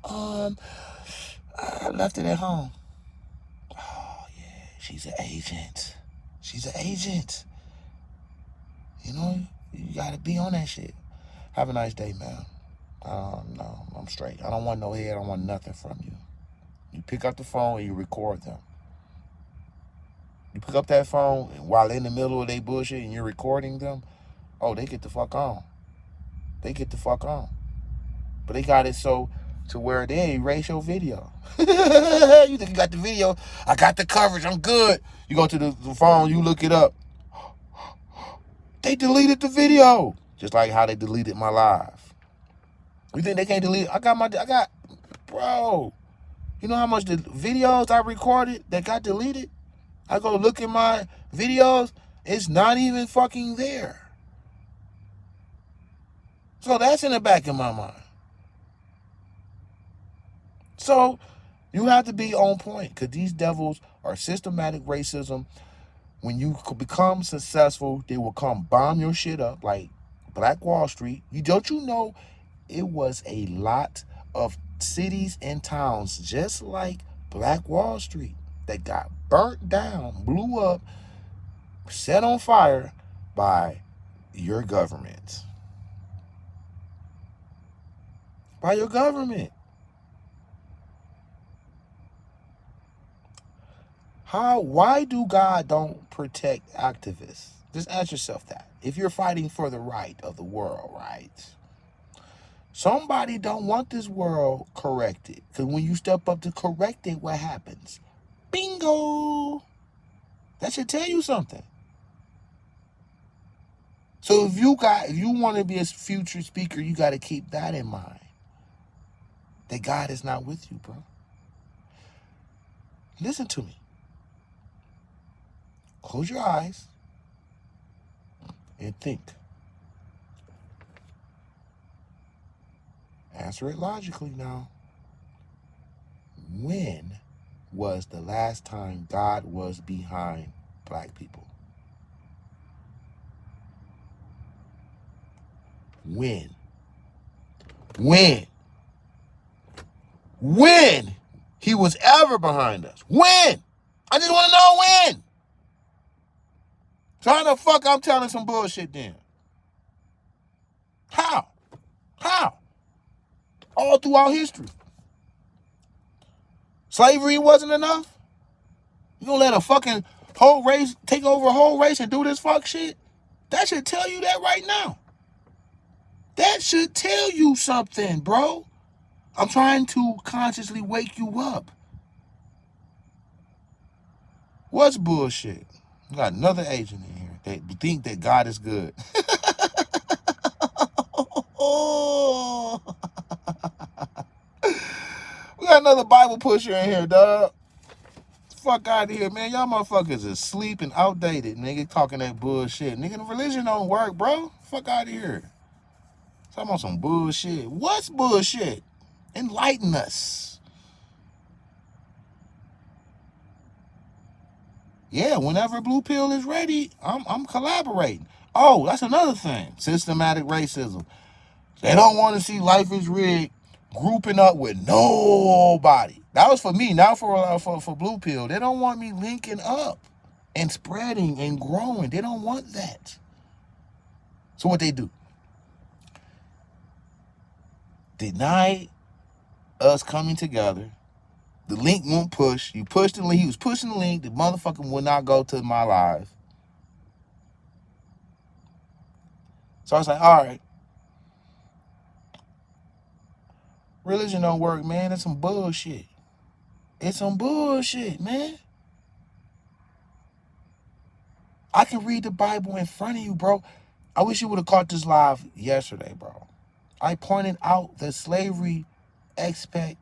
I left it at home. Oh, yeah, she's an agent. She's an agent. You know, you gotta be on that shit. Have a nice day, man. No, I'm straight. I don't want no head. I don't want nothing from you. You pick up the phone and you record them. You pick up that phone while in the middle of their bullshit and you're recording them. Oh, they get the fuck on. They get the fuck on. But they got it so to where they erase your video. You think you got the video? I got the coverage. I'm good. You go to the phone. You look it up. They deleted the video. Just like how they deleted my live. You think they can't delete it? Bro. You know how much the videos I recorded that got deleted? I go look at my videos. It's not even fucking there. So that's in the back of my mind. So you have to be on point because these devils are systematic racism. When you become successful, they will come bomb your shit up like Black Wall Street. Don't you know it was a lot of cities and towns just like Black Wall Street that got burnt down, blew up, set on fire by your government. By your government. Why do God don't protect activists? Just ask yourself that. If you're fighting for the right of the world, right? Somebody don't want this world corrected. Because when you step up to correct it, what happens? Bingo! That should tell you something. So if you want to be a future speaker, you got to keep that in mind. That God is not with you, bro. Listen to me. Close your eyes and think. Answer it logically now. When was the last time God was behind black people? When? When he was ever behind us? When? I just want to know when. So how the fuck I'm telling some bullshit then? How? All throughout history. Slavery wasn't enough? You gonna let a fucking whole race take over a whole race and do this fuck shit? That should tell you that right now. That should tell you something, bro. I'm trying to consciously wake you up. What's bullshit? We got another agent in here that think that God is good. Oh. We got another Bible pusher in here, dog. Fuck out of here, man. Y'all motherfuckers is asleep and outdated, nigga, talking that bullshit. Nigga, the religion don't work, bro. Fuck out of here. Talking about some bullshit. What's bullshit? Enlighten us. Yeah, whenever Blue Pill is ready, I'm collaborating. Oh, that's another thing. Systematic racism. They don't want to see Lifeizrigged grouping up with nobody. That was for me, not for Blue Pill. They don't want me linking up and spreading and growing. They don't want that. So what they do? Deny us coming together. The link won't push. You push the link. He was pushing the link. The motherfucker will not go to my live. So I was like, all right. Religion don't work, man. It's some bullshit. It's some bullshit, man. I can read the Bible in front of you, bro. I wish you would have caught this live yesterday, bro. I pointed out the slavery aspect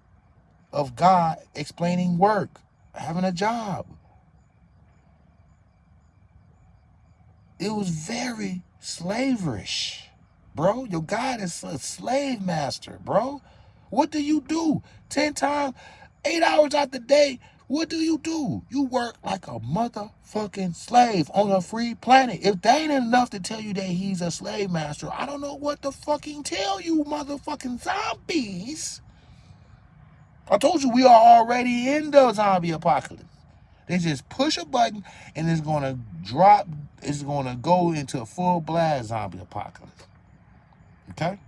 of God explaining work, having a job. It was very slaverish, bro. Your God is a slave master, bro. What do you do? 10 times, 8 hours out the day. What do? You work like a motherfucking slave on a free planet. If that ain't enough to tell you that he's a slave master, I don't know what to fucking tell you, motherfucking zombies. I told you we are already in the zombie apocalypse. They just push a button and it's going to drop. It's going to go into a full blast zombie apocalypse. Okay?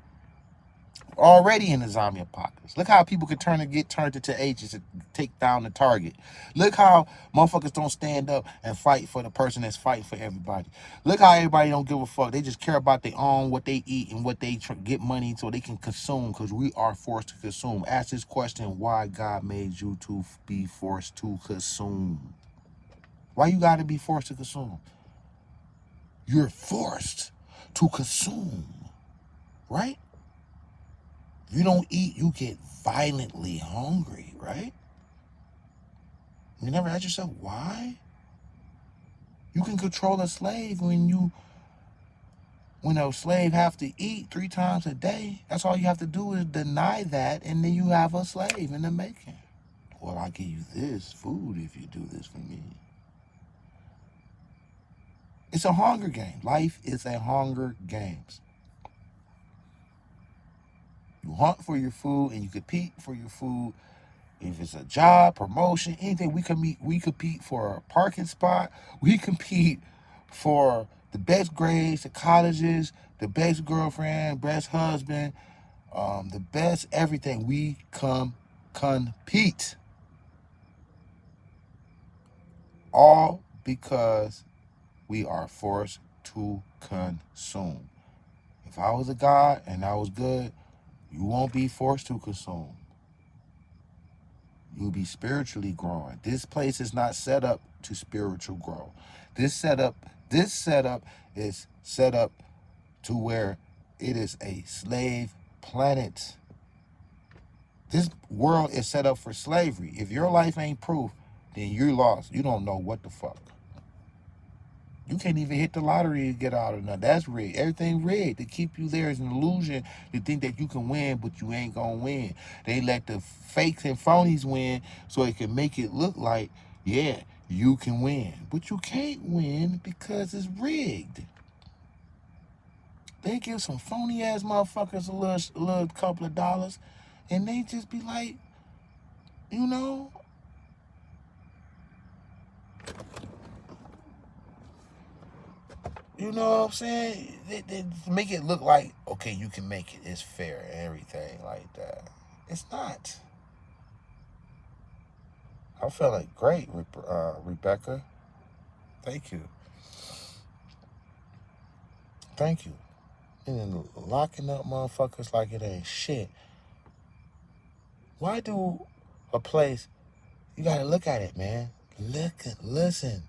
Already in the zombie apocalypse. Look how people can get turned into agents to take down the target. Look how motherfuckers don't stand up and fight for the person that's fighting for everybody. Look how everybody don't give a fuck. They just care about their own, what they eat and what they get money so they can consume, because we are forced to consume. Ask this question: why God made you to be forced to consume? Why you got to be forced to consume? You're forced to consume, right? If you don't eat, you get violently hungry, right? You never ask yourself why? You can control a slave when a slave have to eat 3 times a day. That's all you have to do is deny that, and then you have a slave in the making. Well, I'll give you this food if you do this for me. It's a hunger game. Life is a hunger games. You hunt for your food and you compete for your food. If it's a job, promotion, anything, we compete for a parking spot. We compete for the best grades, the colleges, the best girlfriend, best husband, the best everything. We compete. All because we are forced to consume. If I was a God and I was good, you won't be forced to consume. You'll be spiritually growing. This place is not set up to spiritual growth. This setup is set up to where it is a slave planet. This world is set up for slavery. If your life ain't proof, then you're lost. You don't know what the fuck. You can't even hit the lottery to get out of nothing. That's rigged. Everything rigged. To keep you there is an illusion to think that you can win, but you ain't gonna win. They let the fakes and phonies win so it can make it look like, yeah, you can win. But you can't win because it's rigged. They give some phony ass motherfuckers a little couple of dollars, and they just be like, you know, what I'm saying? They make it look like, okay, you can make it. It's fair and everything like that. It's not. I'm feeling great, Rebecca. Thank you. Thank you. And then locking up motherfuckers like it ain't shit. Why do a place, you gotta look at it, man. Listen.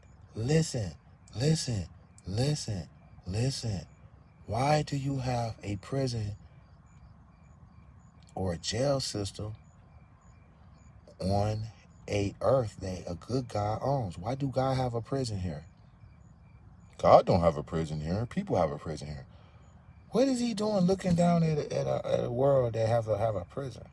Why do you have a prison or a jail system on a earth that a good God owns? Why do God have a prison here? God don't have a prison here. People have a prison here. What is he doing looking down at a world that have a prison?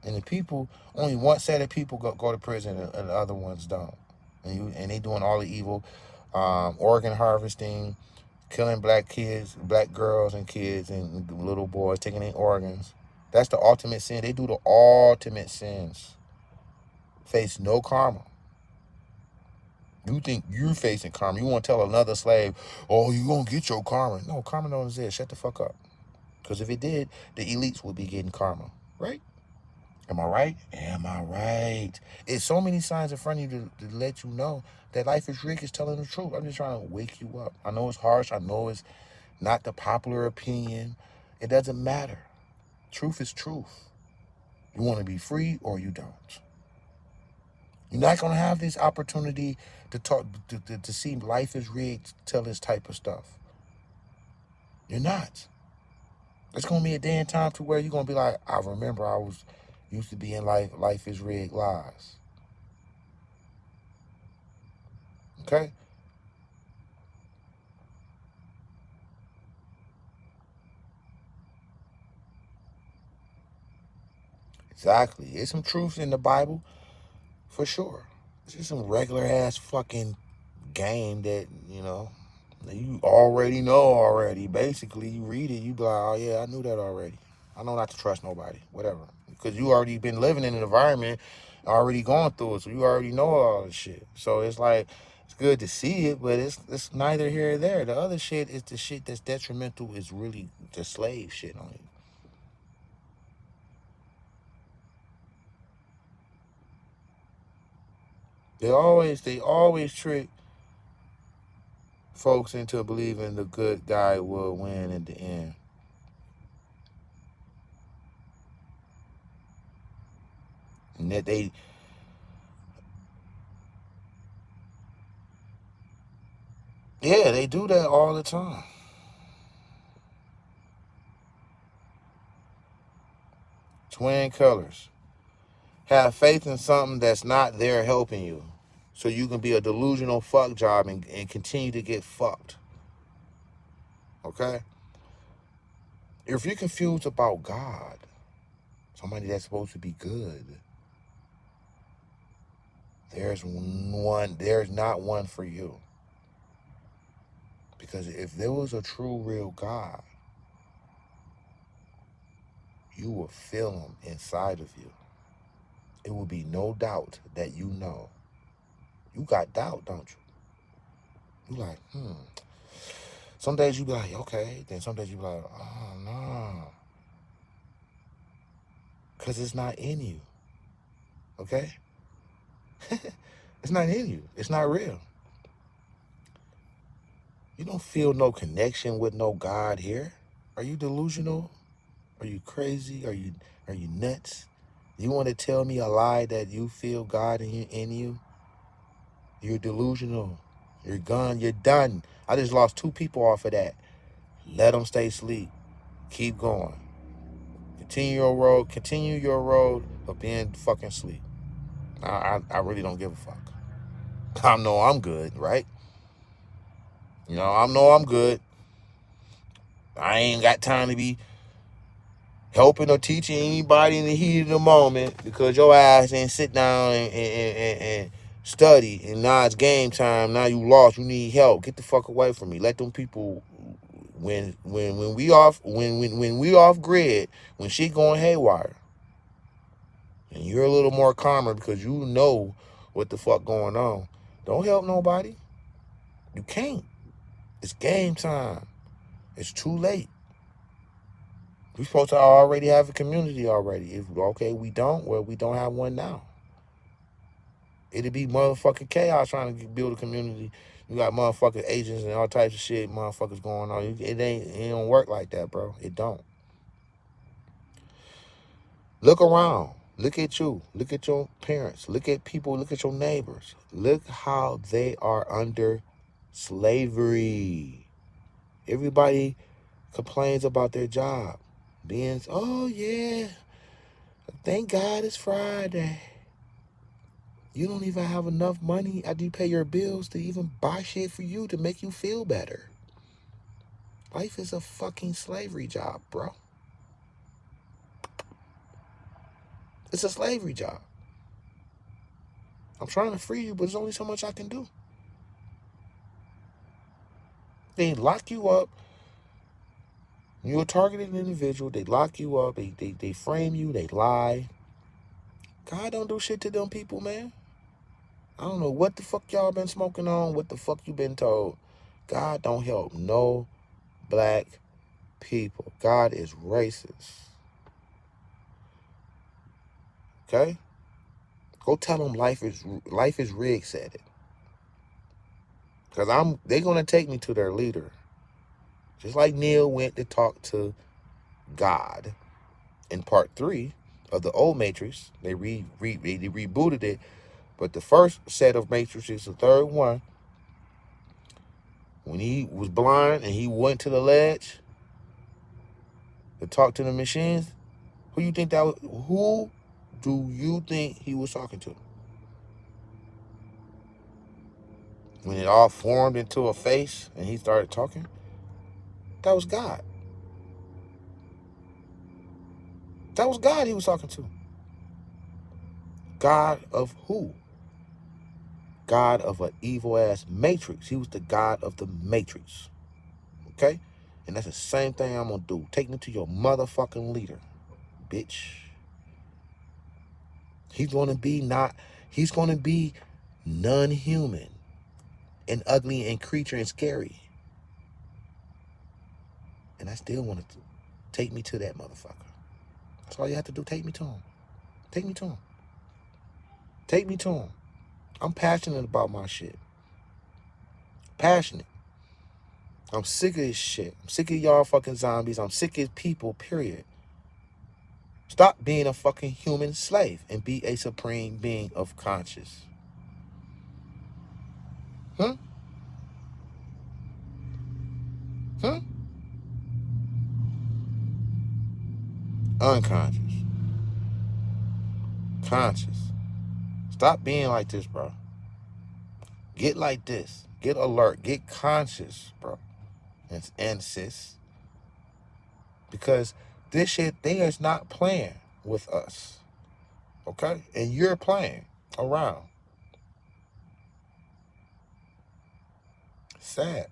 And the people, only one set of people go to prison and the other ones don't. And they doing all the evil, organ harvesting, killing black kids, black girls and kids and little boys, taking their organs. That's the ultimate sin. They do the ultimate sins. Face no karma. You think you're facing karma. You want to tell another slave, oh, you going to get your karma. No, karma don't exist. Shut the fuck up. Because if it did, the elites would be getting karma. Right? Am I right? Am I right? It's so many signs in front of you to let you know that Lifeizrigged is telling the truth. I'm just trying to wake you up. I know it's harsh. I know it's not the popular opinion. It doesn't matter. Truth is truth. You want to be free or you don't. You're not going to have this opportunity to talk, to see Lifeizrigged tell this type of stuff. You're not. It's going to be a day and time to where you're going to be like, I remember I was used to be in Lifeizrigged lies. Okay? Exactly. There's some truth in the Bible, for sure. It's just some regular ass fucking game that, you already know already. Basically, you read it, you be like, oh yeah, I knew that already. I know not to trust nobody, whatever. Because you already been living in an environment, already going through it, so you already know all this shit. So it's like, it's good to see it, but it's neither here or there. The other shit is the shit that's detrimental, is really the slave shit on it. They always trick folks into believing the good guy will win in the end. And that they do that all the time. Twin colors. Have faith in something that's not there helping you. So you can be a delusional fuck job and continue to get fucked. Okay? If you're confused about God, somebody that's supposed to be good, there's not one for you. Because if there was a true, real God, you would feel him inside of you. It would be no doubt that you know. You got doubt, don't you? You like, Some days you be like, okay. Then some days you be like, oh, no. Because it's not in you. Okay? It's not in you. It's not real. You don't feel no connection with no God here. Are you delusional? Are you crazy? Are you nuts? You want to tell me a lie that you feel God in you? You're delusional. You're gone. You're done. I just lost 2 people off of that. Let them stay asleep. Keep going. Continue your road. Continue your road of being fucking asleep. I really don't give a fuck. I know I'm good, right? You know, I know I'm good. I ain't got time to be helping or teaching anybody in the heat of the moment because your ass ain't sit down and study, and now it's game time. Now you lost. You need help. Get the fuck away from me. Let them people when we off grid, when shit going haywire, and you're a little more calmer because you know what the fuck going on. Don't help nobody. You can't. It's game time. It's too late. We're supposed to already have a community already. If okay, we don't. Well, we don't have one now. It'd be motherfucking chaos trying to build a community. You got motherfucking agents and all types of shit, motherfuckers going on. It don't work like that, bro. It don't. Look around. Look at you. Look at your parents. Look at people. Look at your neighbors. Look how they are under slavery. Everybody complains about their job. Being, oh yeah, thank God it's Friday. You don't even have enough money after you pay your bills to even buy shit for you to make you feel better. Life is a fucking slavery job, bro. It's a slavery job. I'm trying to free you, but there's only so much I can do. They lock you up. You're a targeted individual. They lock you up. They frame you. They lie. God don't do shit to them people, man. I don't know what the fuck y'all been smoking on, what the fuck you been told. God don't help no black people. God is racist. Okay? Go tell them Lifeizrigged said it. Because they gonna take me to their leader. Just like Neil went to talk to God in part 3 of the old Matrix. They rebooted it. But the first set of Matrices, the third one, when he was blind and he went to the ledge to talk to the machines, who do you think he was talking to? When it all formed into a face and he started talking, that was God. That was God he was talking to. God of who? God of an evil-ass matrix. He was the God of the matrix. Okay? And that's the same thing I'm going to do. Take me to your motherfucking leader, bitch. He's going to be non-human and ugly and creature and scary. And I still want to take me to that motherfucker. That's all you have to do. Take me to him. Take me to him. Take me to him. I'm passionate about my shit. Passionate. I'm sick of this shit. I'm sick of y'all fucking zombies. I'm sick of people, period. Stop being a fucking human slave and be a supreme being of conscious. Hmm? Hmm? Unconscious. Conscious. Stop being like this, bro. Get like this. Get alert. Get conscious, bro. And sis. Because this shit, they is not playing with us. Okay? And you're playing around. Sad.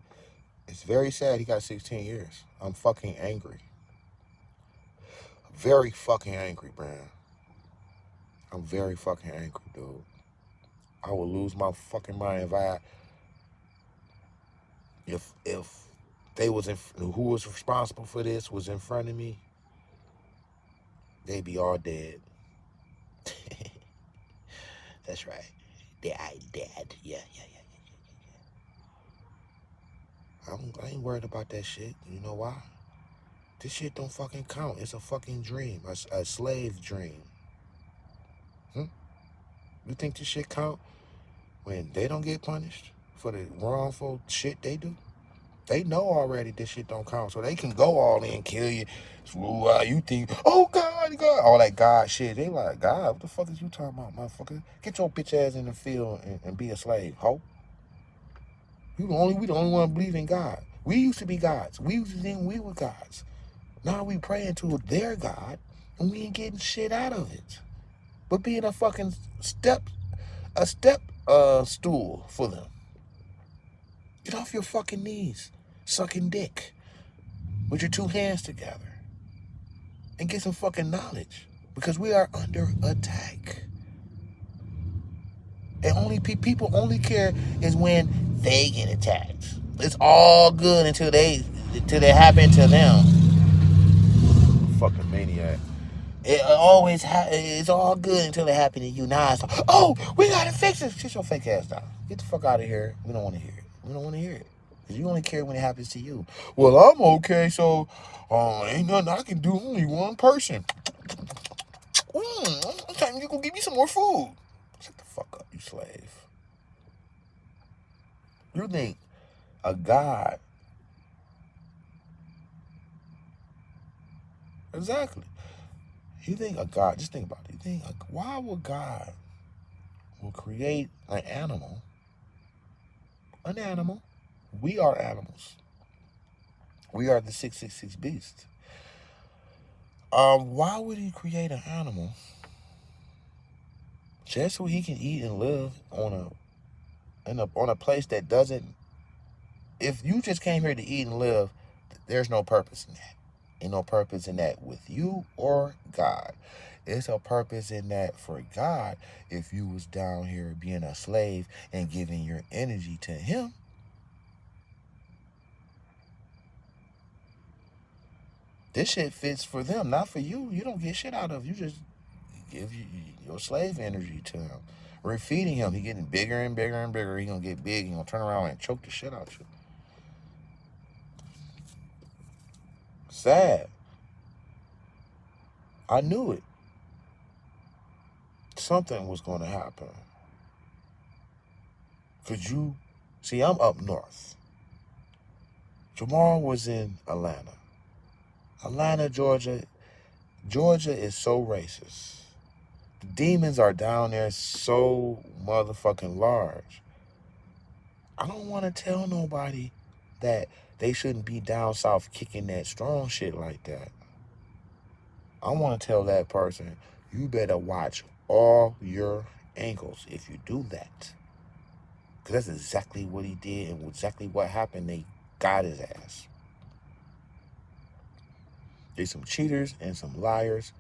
It's very sad he got 16 years. I'm fucking angry. Very fucking angry, man. I'm very fucking angry, dude. I would lose my fucking mind if they was who was responsible for this was in front of me, they'd be all dead. That's right. They are dead. Yeah. I ain't worried about that shit. You know why? This shit don't fucking count. It's a fucking dream. A slave dream. You think this shit count when they don't get punished for the wrongful shit they do? They know already this shit don't count, so they can go all in and kill you. So, you think, oh God, God, all that God shit. They like, God, what the fuck is you talking about, motherfucker? Get your bitch ass in the field and be a slave, ho. We the only one believe in God. We used to be gods. We used to think we were gods. Now we praying to their God, and we ain't getting shit out of it. But being a fucking step stool for them. Get off your fucking knees, sucking dick with your two hands together, and get some fucking knowledge, because we are under attack. And people only care is when they get attacked. It's all good until they happen to them. Fucking maniac. It's all good until it happens to you. Now it's like, oh, we gotta fix this. Sit your fake ass down. Get the fuck out of here. We don't want to hear it. We don't want to hear it. Because you only care when it happens to you. Well, I'm okay, so ain't nothing I can do. Only one person. I'm you gonna give me some more food. Shut the fuck up, you slave. You think a God. Exactly. You think a God, just think about it. You think, why would God will create an animal? An animal. We are animals. We are the 666 beast. Why would he create an animal just so he can eat and live on a place that doesn't? If you just came here to eat and live, there's no purpose in that. Ain't no purpose in that with you or God. It's a purpose in that for God. If you was down here being a slave and giving your energy to him, this shit fits for them, not for you. You don't get shit out of it. You just give your slave energy to him. We're feeding him. He getting bigger and bigger and bigger. He gonna get big. He gonna turn around and choke the shit out you. Sad. I knew it. Something was gonna happen. Cause I'm up north. Jamal was in Atlanta. Atlanta, Georgia. Georgia is so racist. The demons are down there so motherfucking large. I don't want to tell nobody that they shouldn't be down south kicking that strong shit like that. I want to tell that person, you better watch all your ankles if you do that. Because that's exactly what he did and exactly what happened. They got his ass. There's some cheaters and some liars.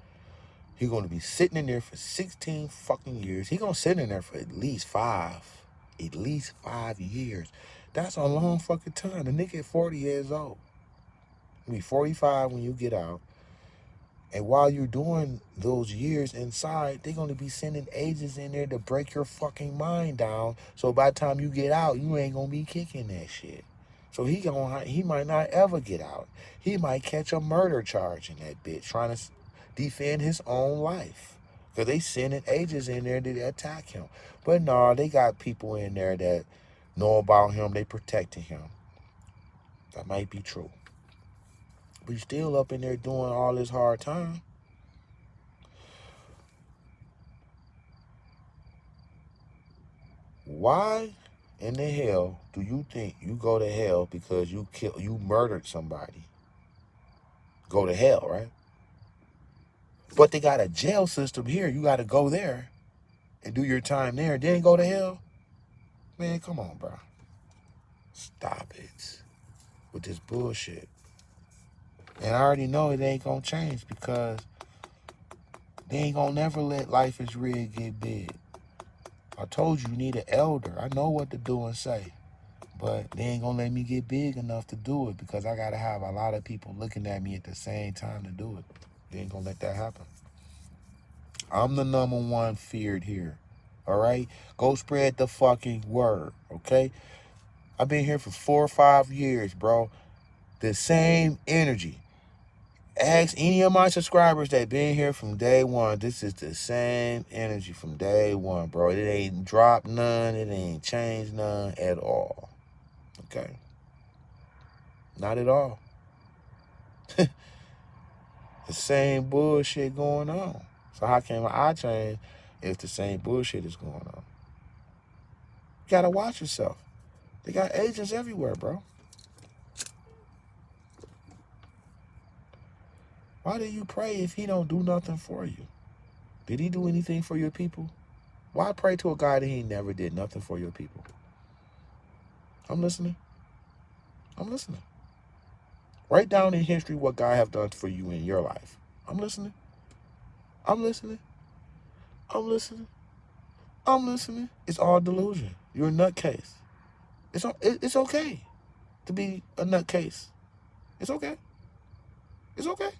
He's going to be sitting in there for 16 fucking years. He's going to sit in there for at least 5 years. That's a long fucking time. The nigga at 40 years old. You'll be 45 when you get out. And while you're doing those years inside, they're going to be sending agents in there to break your fucking mind down. So by the time you get out, you ain't going to be kicking that shit. So he might not ever get out. He might catch a murder charge in that bitch, trying to defend his own life. Because they sending agents in there to attack him. But no, they got people in there that know about him. They protecting him. That might be true. But you still up in there doing all this hard time. Why in the hell do you think you go to hell because you murdered somebody? Go to hell, right? But they got a jail system here. You got to go there and do your time there, then go to hell. Man, come on, bro. Stop it with this bullshit. And I already know it ain't gonna change because they ain't gonna never let Lifeizrigged get big. I told you need an elder. I know what to do and say. But they ain't gonna let me get big enough to do it because I gotta have a lot of people looking at me at the same time to do it. They ain't gonna let that happen. I'm the number one feared here. All right? Go spread the fucking word, okay? I've been here for 4 or 5 years, bro. The same energy. Ask any of my subscribers that been here from day one. This is the same energy from day one, bro. It ain't dropped none. It ain't changed none at all. Okay? Not at all. The same bullshit going on. So how can I change if the same bullshit is going on? You gotta watch yourself. They got agents everywhere, bro. Why do you pray if he don't do nothing for you? Did he do anything for your people? Why pray to a God that he never did nothing for your people? I'm listening. I'm listening. Write down in history what God have done for you in your life. I'm listening. I'm listening. I'm listening. I'm listening. It's all delusion. You're a nutcase. It's okay to be a nutcase. It's okay. It's okay.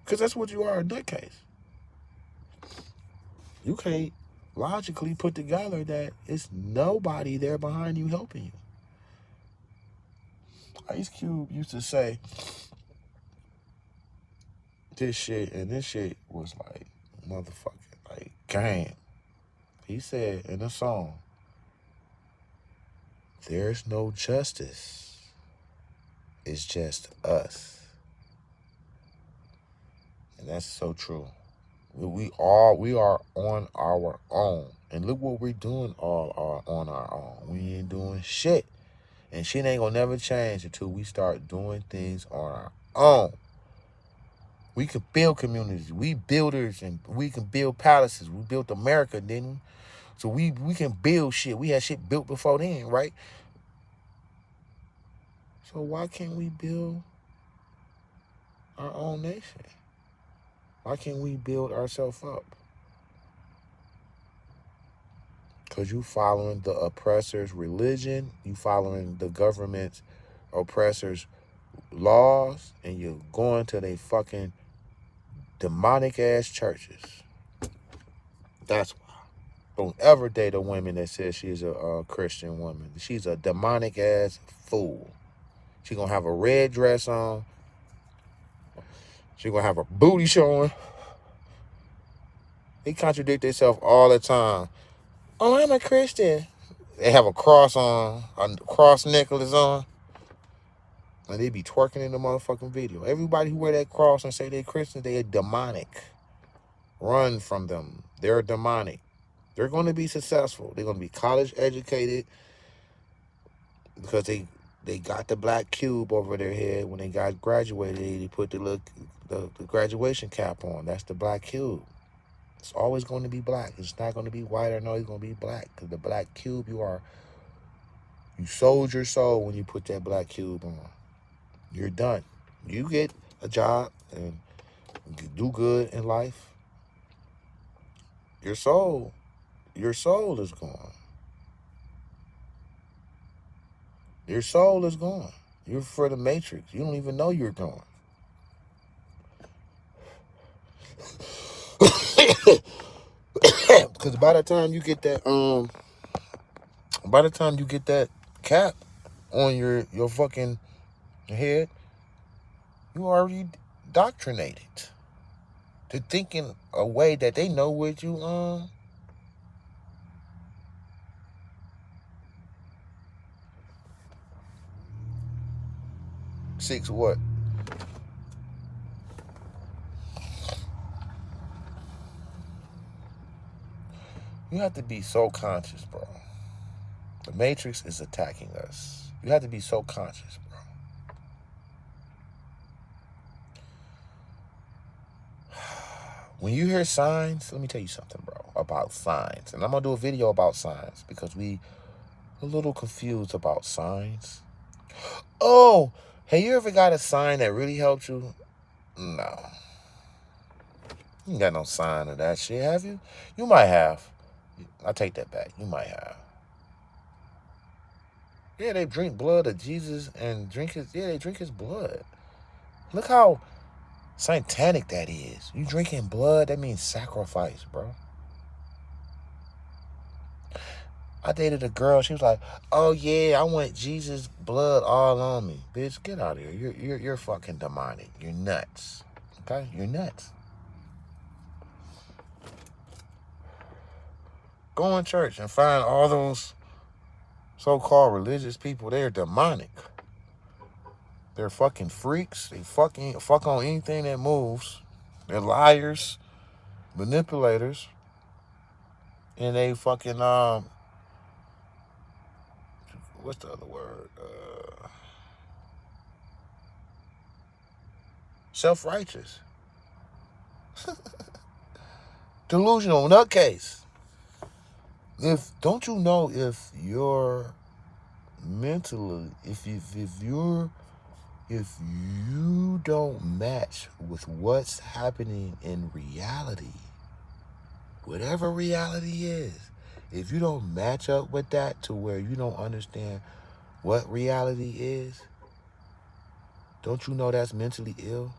Because that's what you are, a nutcase. You can't logically put together that it's nobody there behind you helping you. Ice Cube used to say this shit, and this shit was like, motherfucking, like, game. He said in a song, there's no justice. It's just us. And that's so true. We are on our own. And look what we're doing all on our own. We ain't doing shit. And shit ain't gonna never change until we start doing things on our own. We can build communities. We builders, and we can build palaces. We built America, didn't we? So we can build shit. We had shit built before then, right? So why can't we build our own nation? Why can't we build ourselves up? Because you following the oppressor's religion, you following the government's oppressor's laws, and you're going to they fucking demonic ass churches. That's why. Don't ever date a woman that says she's a Christian woman. She's a demonic ass fool. She gonna have a red dress on. She gonna have her booty showing. They contradict themselves all the time. Oh, I'm a Christian. They have a cross on, a cross necklace on, and they be twerking in the motherfucking video. Everybody who wear that cross and say they're Christians, they are demonic. Run from them. They're demonic. They're going to be successful. They're going to be college educated because they got the black cube over their head. When they got graduated, they put the graduation cap on. That's the black cube. It's always going to be black. It's not going to be white or no, it's going to be black. Because the black cube, you sold your soul when you put that black cube on. You're done. You get a job and you do good in life. Your soul is gone. Your soul is gone. You're for the Matrix. You don't even know you're gone. Because by the time you get that cap on your fucking head, you already indoctrinated to thinking a way that they know what you 6 what? You have to be so conscious, bro. The Matrix is attacking us. You have to be so conscious, bro. When you hear signs, let me tell you something, bro, about signs. And I'm going to do a video about signs because we a little confused about signs. Oh, have you ever got a sign that really helped you? No. You ain't got no sign of that shit, have you? You might have. I take that back. You might have. Yeah, they drink blood of Jesus and they drink his blood. Look how satanic that is. You drinking blood, that means sacrifice, bro. I dated a girl. She was like, "Oh yeah, I want Jesus' blood all on me." Bitch, get out of here. You're fucking demonic. You're nuts. Okay, you're nuts. Go in church and find all those so-called religious people. They're demonic. They're fucking freaks. They fuck on anything that moves. They're liars, manipulators, and they fucking what's the other word? Self-righteous, delusional nutcase. Don't you know if you're mentally, if you don't match with what's happening in reality, whatever reality is, if you don't match up with that to where you don't understand what reality is, don't you know that's mentally ill?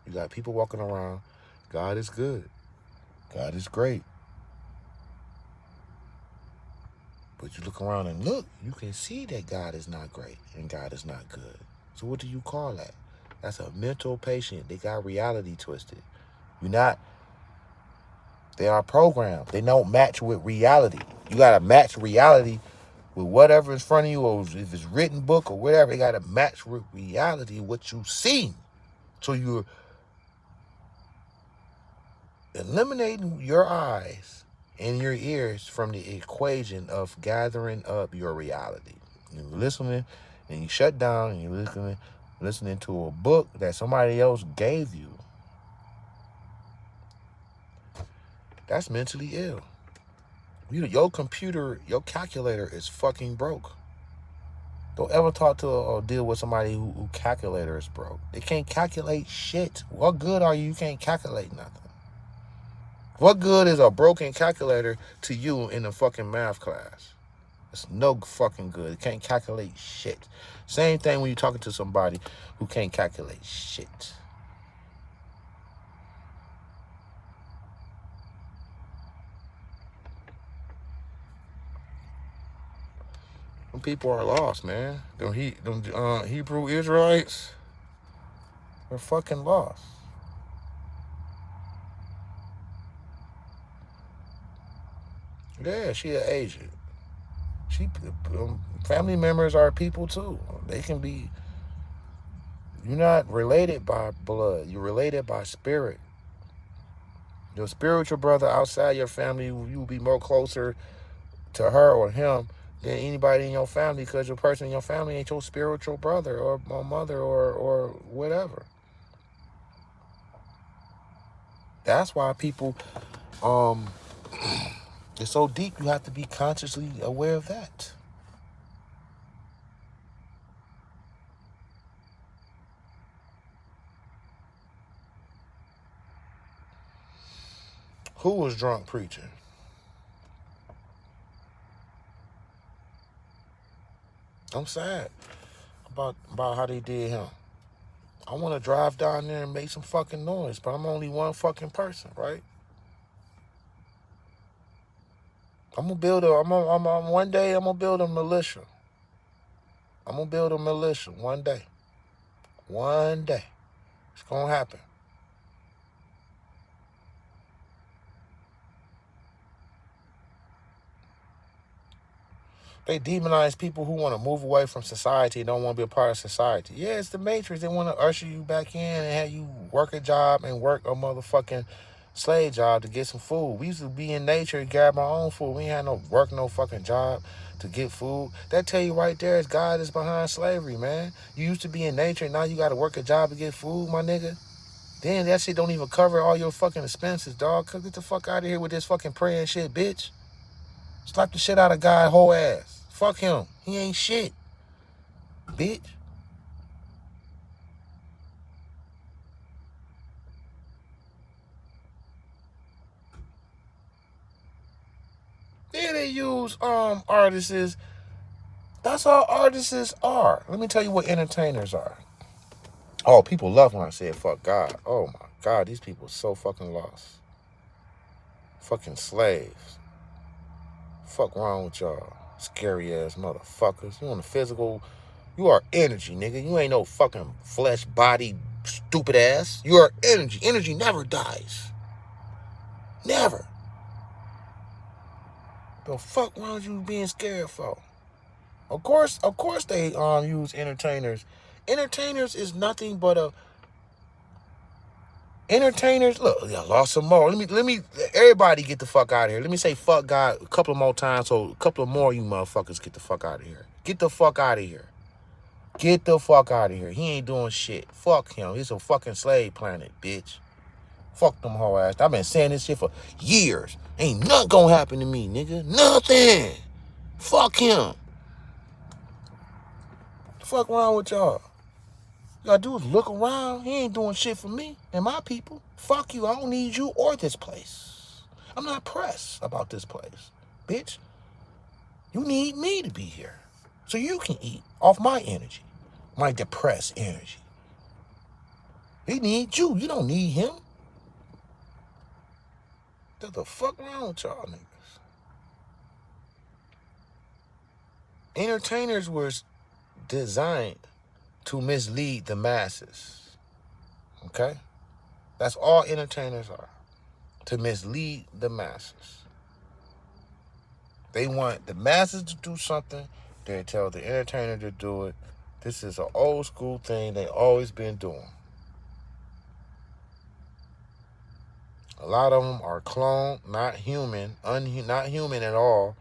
You got people walking around, God is good, God is great. But you look around and look, you can see that God is not great and God is not good. So what do you call that? That's a mental patient. They got reality twisted. They are programmed. They don't match with reality. You got to match reality with whatever in front of you, or if it's written book or whatever, you got to match with reality, what you see. So you're eliminating your eyes and your ears from the equation of gathering up your reality. You're listening and you shut down and you're listening to a book that somebody else gave you. That's mentally ill. Your computer, your calculator is fucking broke. Don't ever talk to or deal with somebody who calculator is broke. They can't calculate shit. What good are you? You can't calculate nothing. What good is a broken calculator to you in a fucking math class? It's no fucking good. It can't calculate shit. Same thing when you're talking to somebody who can't calculate shit. Them people are lost, man. Them Hebrew Israelites are fucking lost. Yeah, she an Asian. Family members are people too. They can be. You're not related by blood. You're related by spirit. Your spiritual brother outside your family, you will be more closer to her or him than anybody in your family, because your person in your family ain't your spiritual brother or mother or whatever. That's why people, it's so deep. You have to be consciously aware of that. Who was drunk preaching? I'm sad about how they did him. I want to drive down there and make some fucking noise, but I'm only one fucking person, right? I'm gonna build one day I'm gonna build a militia. I'm gonna build a militia one day. One day. It's gonna happen. They demonize people who want to move away from society and don't want to be a part of society. Yeah, it's the Matrix. They want to usher you back in and have you work a job and work a motherfucking slave job to get some food. We used to be in nature and grab our own food. We ain't had no work, no fucking job to get food. That tell you right there is God is behind slavery, man. You used to be in nature, now you got to work a job to get food, my nigga. Then that shit don't even cover all your fucking expenses, dog. Get the fuck out of here with this fucking praying shit, bitch. Slap the shit out of God's whole ass. Fuck him. He ain't shit, bitch. Then they use artists. That's all artists are. Let me tell you what entertainers are. Oh, people love when I say fuck God. Oh my God, these people are so fucking lost. Fucking slaves. Fuck wrong with y'all. Scary ass motherfuckers. You on the physical. You are energy, nigga. You ain't no fucking flesh body stupid ass. You are energy. Energy never dies. Never. The fuck wrong with you being scared for? Of course they use entertainers. Entertainers is nothing but a entertainers. Look, I lost some more. Let me everybody get the fuck out of here. Let me say fuck God a couple of more times so a couple of more of you motherfuckers get the fuck out of here. Get the fuck out of here. Get the fuck out of here. He ain't doing shit. Fuck him. He's a fucking slave planet, bitch. Fuck them whole ass. I've been saying this shit for years. Ain't nothing gonna happen to me, nigga. Nothing. Fuck him. The fuck wrong with y'all? You gotta do is look around. He ain't doing shit for me and my people. Fuck you. I don't need you or this place. I'm not pressed about this place. Bitch, you need me to be here so you can eat off my energy, my depressed energy. He needs you. You don't need him. What the fuck wrong with y'all niggas? Entertainers were designed to mislead the masses. Okay? That's all entertainers are. To mislead the masses. They want the masses to do something. They tell the entertainer to do it. This is an old school thing they always been doing. A lot of them are cloned, not human, not human at all.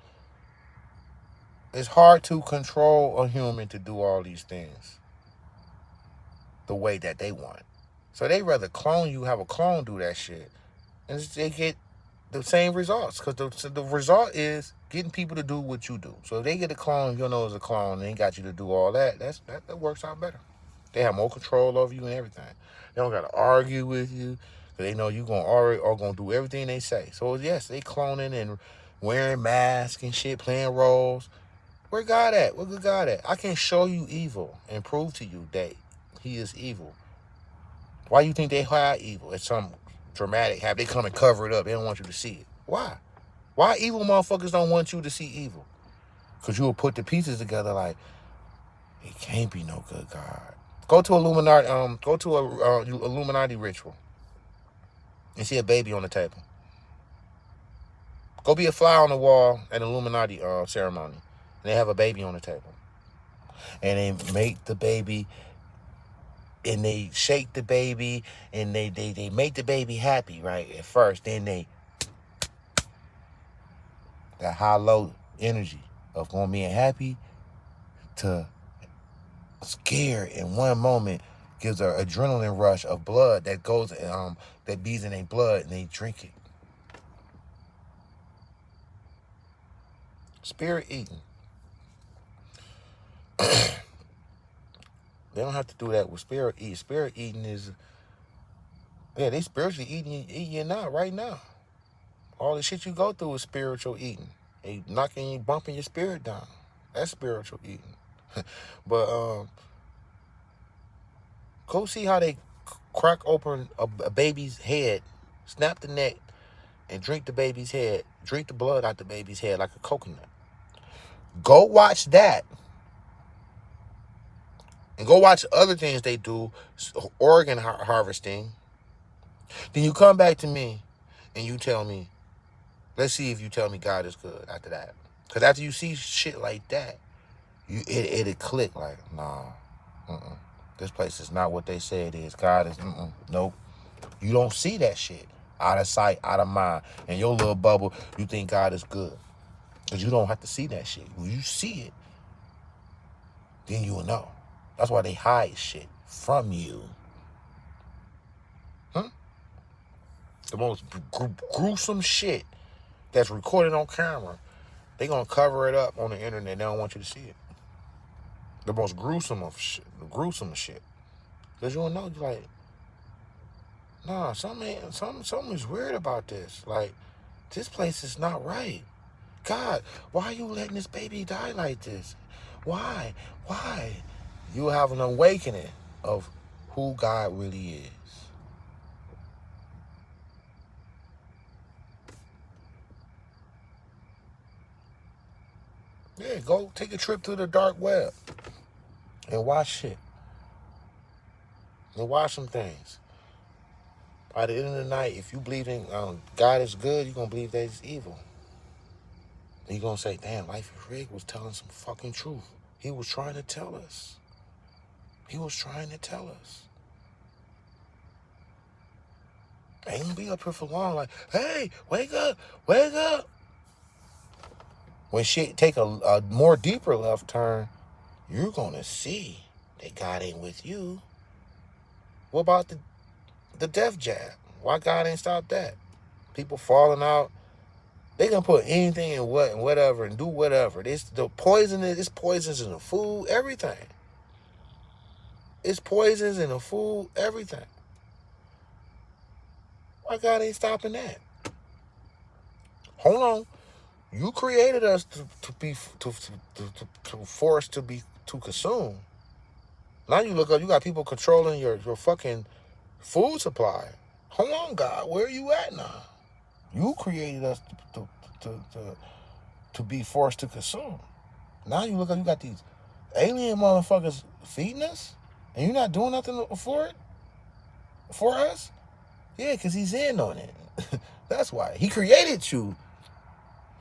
It's hard to control a human to do all these things the way that they want. So they rather clone you, have a clone do that shit, and they get the same results. Because the result is getting people to do what you do. So if they get a clone, you'll know it's a clone, and they got you to do all that. That works out better. They have more control over you and everything. They don't got to argue with you. They know you gonna do everything they say. So yes, they cloning and wearing masks and shit, playing roles. Where God at? Where good God at? I can show you evil and prove to you that he is evil. Why you think they hide evil? It's some dramatic habit. They come and cover it up. They don't want you to see it. Why? Why evil motherfuckers don't want you to see evil? Because you will put the pieces together like, it can't be no good God. Go to Illuminati. Go to a Illuminati ritual and see a baby on the table. Go be a fly on the wall at an Illuminati ceremony. And they have a baby on the table. And they make the baby, and they shake the baby, and they make the baby happy, right? At first. Then that high-low energy of going being happy to scared in one moment gives an adrenaline rush of blood that goes, that bees in their blood, and they drink it. Spirit eating. They don't have to do that with spirit eating. Spirit eating is, they spiritually eating you now, right now. All the shit you go through is spiritual eating. They knocking you, bumping your spirit down. That's spiritual eating. But go see how they crack open a baby's head, snap the neck, and drink the baby's head, drink the blood out the baby's head like a coconut. Go watch that. And go watch other things they do, organ harvesting. Then you come back to me and you tell me, let's see if you tell me God is good after that. Because after you see shit like that, it'll click like, nah, this place is not what they say it is. God is, nope. You don't see that shit. Out of sight, out of mind. In your little bubble, you think God is good. Because you don't have to see that shit. When you see it, then you will know. That's why they hide shit from you. The most gruesome shit that's recorded on camera, they gonna cover it up on the internet. They don't want you to see it. The most gruesome of shit, because you don't know. You're like, nah, something is weird about this. Like, this place is not right. God, why are you letting this baby die like this? Why? You have an awakening of who God really is. Yeah, go take a trip to the dark web and watch shit. And watch some things. By the end of the night, if you believe in God is good, you're going to believe that he's evil. And you're going to say, damn, Lifeizrigged was telling some fucking truth. He was trying to tell us. He was trying to tell us. I ain't gonna be up here for long like, hey, wake up, wake up. When shit take a more deeper left turn, you're gonna see that God ain't with you. What about the death jab? Why God ain't stopped that? People falling out. They gonna put anything in what and whatever and do whatever. It's poisons in the food, everything. It's poisons in the food, everything. Why God ain't stopping that? Hold on. You created us to force to consume. Now you look up, you got people controlling your fucking food supply. Hold on, God, where are you at now? You created us to be forced to consume. Now you look up, you got these alien motherfuckers feeding us, and you're not doing nothing for it, for us. Yeah, because he's in on it. That's why he created you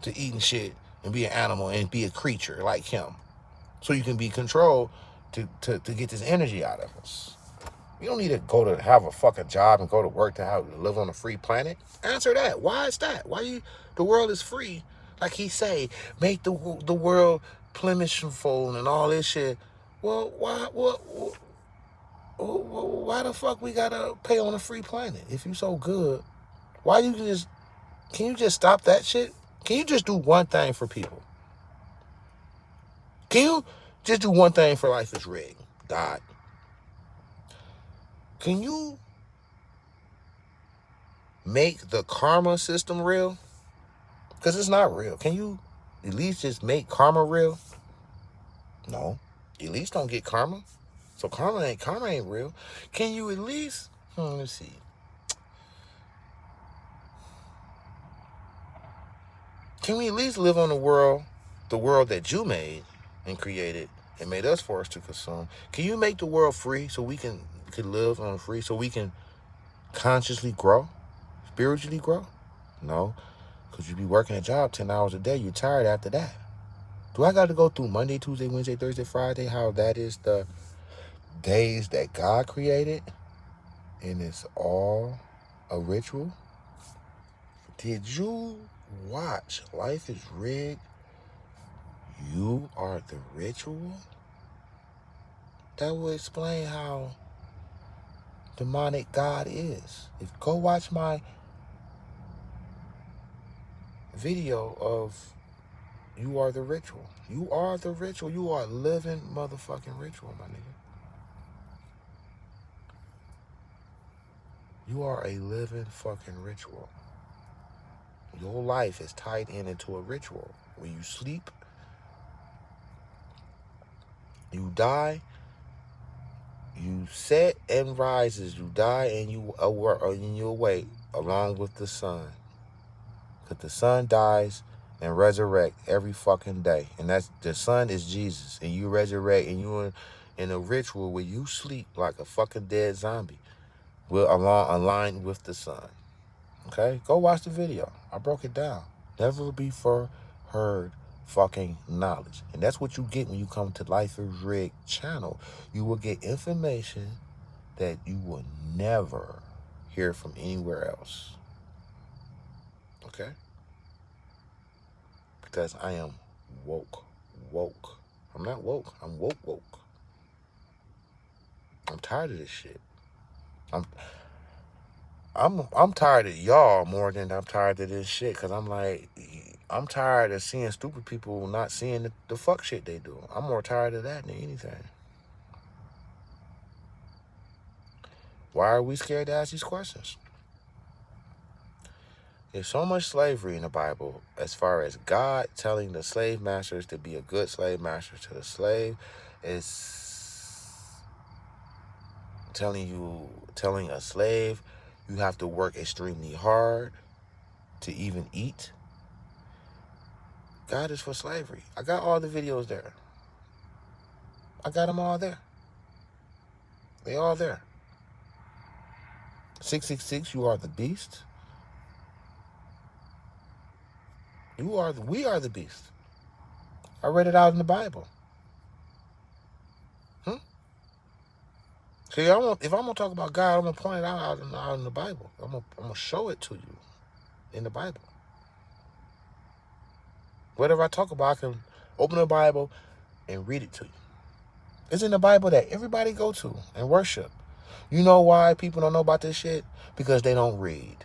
to eating shit and be an animal and be a creature like him, so you can be controlled to get this energy out of us. You don't need to go to have a fucking job and go to work to live on a free planet. Answer that. Why is that? The world is free? Like he say, make the world plentiful and all this shit. Well, why the fuck we gotta pay on a free planet if you so good? Why you can you just stop that shit? Can you just do one thing for people? Can you just do one thing for Lifeizrigged, God? Can you make the karma system real? Because it's not real. Can you at least just make karma real? No. At least don't get karma. So karma ain't real. Can you at least, let me see. Can we at least live on the world that you made and created and made us forced to consume? Can you make the world free so we can live on free, so we can consciously grow, spiritually grow? No, because you be working a job 10 hours a day. You're tired after that. Do I got to go through Monday, Tuesday, Wednesday, Thursday, Friday? How that is the days that God created, and it's all a ritual? Did you watch Lifeizrigged? You are the ritual? That will explain how demonic God is. Go watch my video of You Are the Ritual. You are the ritual. You are living motherfucking ritual, my nigga. You are a living fucking ritual. Your life is tied into a ritual. When you sleep, you die, you set and rises, you die and you awake along with the sun. Because the sun dies and resurrect every fucking day. And that's the sun is Jesus. And you resurrect and you're in a ritual where you sleep like a fucking dead zombie. Aligned with the sun. Okay? Go watch the video. I broke it down. Never before heard fucking knowledge. And that's what you get when you come to Lifeizrigged channel. You will get information that you will never hear from anywhere else. Okay? Because I am woke. I'm not woke. I'm woke. I'm tired of this shit. I'm tired of y'all more than I'm tired of this shit. Because I'm tired of seeing stupid people not seeing the fuck shit they do. I'm more tired of that than anything. Why are we scared to ask these questions? There's so much slavery in the Bible as far as God telling the slave masters to be a good slave master to the slave. Is telling a slave you have to work extremely hard to even eat. God is for slavery. I got all the videos there. I got them all there. They all there. 666, you are the beast. We are the beast. I read it out in the Bible. See, if I'm gonna talk about God, I'm gonna point it out in the Bible. I'm gonna show it to you in the Bible. Whatever I talk about, I can open the Bible and read it to you. It's in the Bible that everybody go to and worship. You know why people don't know about this shit? Because they don't read.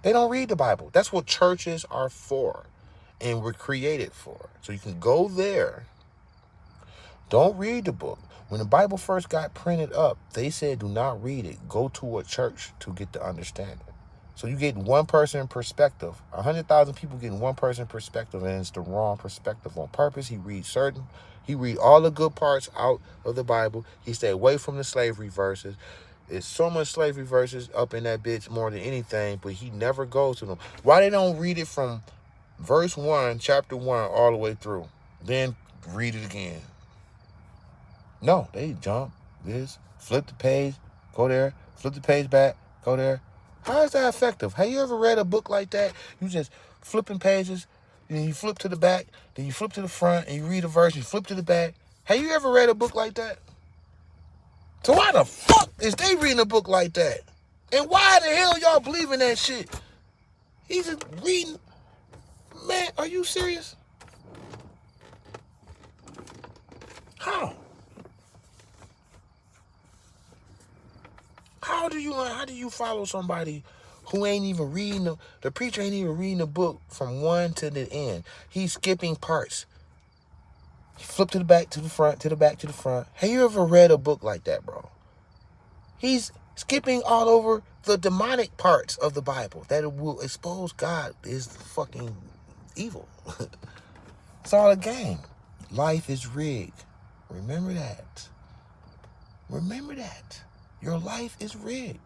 They don't read the Bible. That's what churches are for and were created for. So you can go there. Don't read the book. When the Bible first got printed up, they said do not read it. Go to a church to get the understanding. So you get one person perspective. 100,000 people getting one person perspective, and it's the wrong perspective on purpose. He read all the good parts out of the Bible. He stay away from the slavery verses. There's so much slavery verses up in that bitch more than anything, but he never goes to them. Why they don't read it from verse 1, chapter 1, all the way through? Then read it again. No, they jump this, flip the page, go there, flip the page back, go there. How is that effective? Have you ever read a book like that? You just flipping pages, then you flip to the back, then you flip to the front, and you read a verse, you flip to the back. Have you ever read a book like that? So why the fuck is they reading a book like that? And why the hell y'all believe in that shit? He's just reading. Man, are you serious? How? How do you follow somebody who ain't even reading the preacher ain't even reading the book from 1 to the end? He's skipping parts. He flipped to the back, to the front, to the back, to the front. Have you ever read a book like that, bro? He's skipping all over the demonic parts of the Bible that it will expose God is fucking evil. It's all a game. Life is rigged. Remember that. Remember that. Your life is rigged.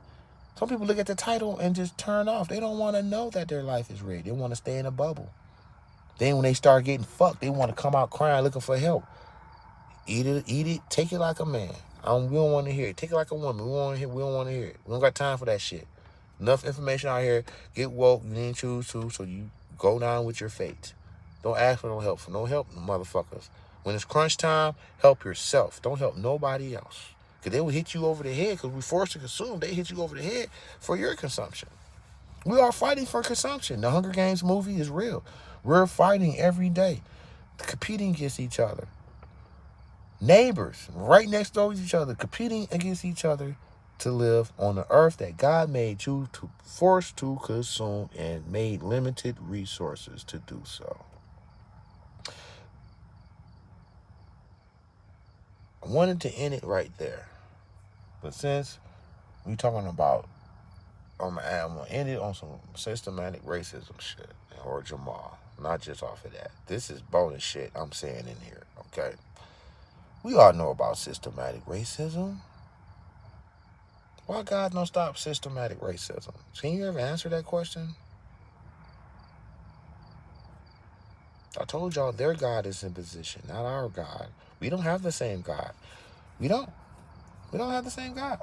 Some people look at the title and just turn off. They don't want to know that their life is rigged. They want to stay in a bubble. Then when they start getting fucked, they want to come out crying, looking for help. Eat it, take it like a man. We don't want to hear it. Take it like a woman. We don't want to hear it. We don't got time for that shit. Enough information out here. Get woke. You didn't choose to, so you go down with your fate. Don't ask for no help. For no help, motherfuckers. When it's crunch time, help yourself. Don't help nobody else. Because they will hit you over the head because we're forced to consume. They hit you over the head for your consumption. We are fighting for consumption. The Hunger Games movie is real. We're fighting every day, competing against each other. Neighbors right next door to each other, competing against each other to live on the earth that God made you to force to consume and made limited resources to do so. I wanted to end it right there. But since we're talking about, I'm going to end it on some systematic racism shit, or Jamal. Not just off of that. This is bonus shit I'm saying in here, okay? We all know about systematic racism. Why God don't stop systematic racism? Can you ever answer that question? I told y'all their God is in position, not our God. We don't have the same God. We don't. We don't have the same God.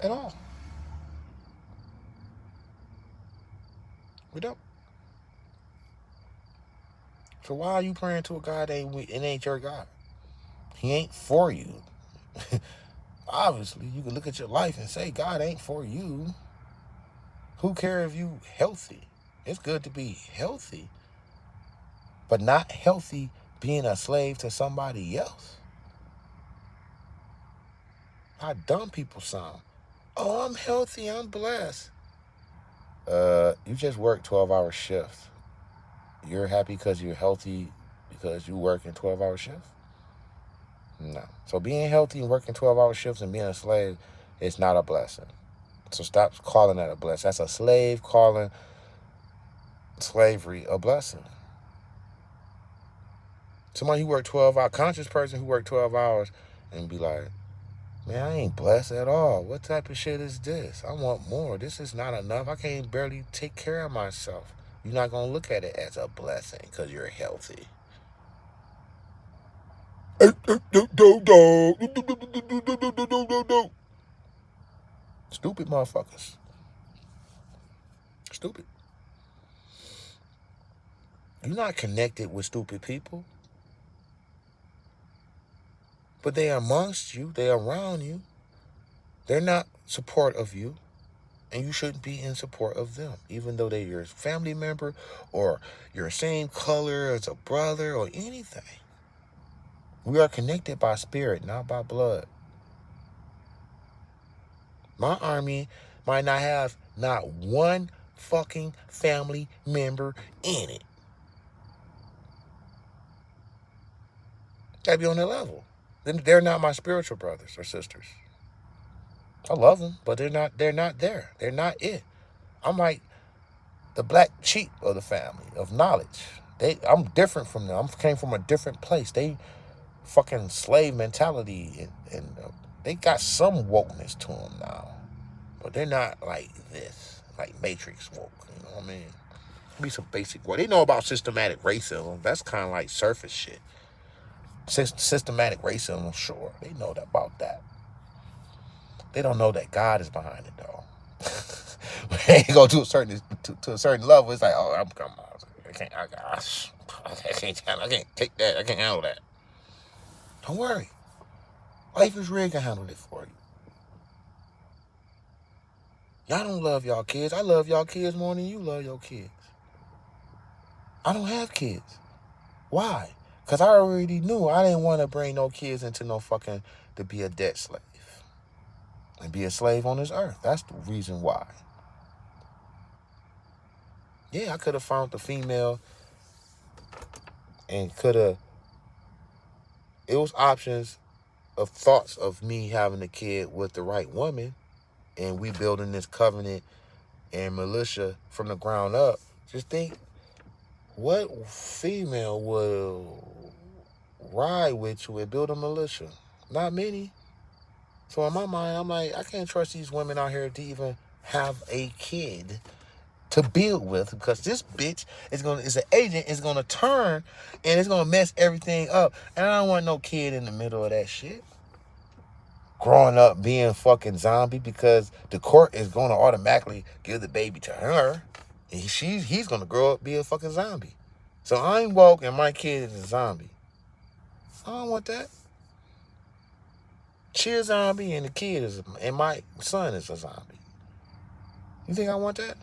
At all. We don't. So why are you praying to a God that ain't your God? He ain't for you. Obviously, you can look at your life and say, God ain't for you. Who cares if you healthy? It's good to be healthy, but not healthy being a slave to somebody else. How dumb people sound. Oh, I'm healthy, I'm blessed. You just work 12-hour shifts. You're happy because you're healthy because you work in 12-hour shifts? No. So being healthy and working 12-hour shifts and being a slave is not a blessing. So stop calling that a blessing. That's a slave calling slavery a blessing. Somebody who worked 12 hours, conscious person who worked 12 hours and be like, man, I ain't blessed at all. What type of shit is this? I want more. This is not enough. I can't barely take care of myself. You're not going to look at it as a blessing because you're healthy. Stupid motherfuckers. Stupid. You're not connected with stupid people. But they are amongst you. They are around you. They're not support of you. And you shouldn't be in support of them, even though they're your family member or your same color as a brother or anything. We are connected by spirit, not by blood. My army might not have not one fucking family member in it. Gotta be on their level. They're not my spiritual brothers or sisters. I love them, but they're not there. They're not it. I'm like the black sheep of the family of knowledge. I'm different from them. I came from a different place. They fucking slave mentality and they got some wokeness to them now, but they're not like this, like Matrix woke. You know what I mean? Be some basic what they know about systematic racism. That's kind of like surface shit. Systematic racism, sure, they know about that. They don't know that God is behind it though. They go to a certain level. It's like, oh, I can't take that. I can't handle that. Don't worry. Lifeizrigged can handle it for you. Y'all don't love y'all kids. I love y'all kids more than you love your kids. I don't have kids. Why? Because I already knew I didn't want to bring no kids into no fucking to be a debt slave and be a slave on this earth. That's the reason why. Yeah, I could have found the female and it was options of thoughts of me having a kid with the right woman and we building this covenant and militia from the ground up. Just think, what female will ride with you and build a militia? Not many. So in my mind, I'm like, I can't trust these women out here to even have a kid to build with, because this bitch is an agent, is gonna turn and it's gonna mess everything up. And I don't want no kid in the middle of that shit. Growing up being fucking zombie, because the court is gonna automatically give the baby to her. And he's gonna grow up be a fucking zombie. So I'm woke and my kid is a zombie. I don't want that. She a zombie and and my son is a zombie. You think I want that?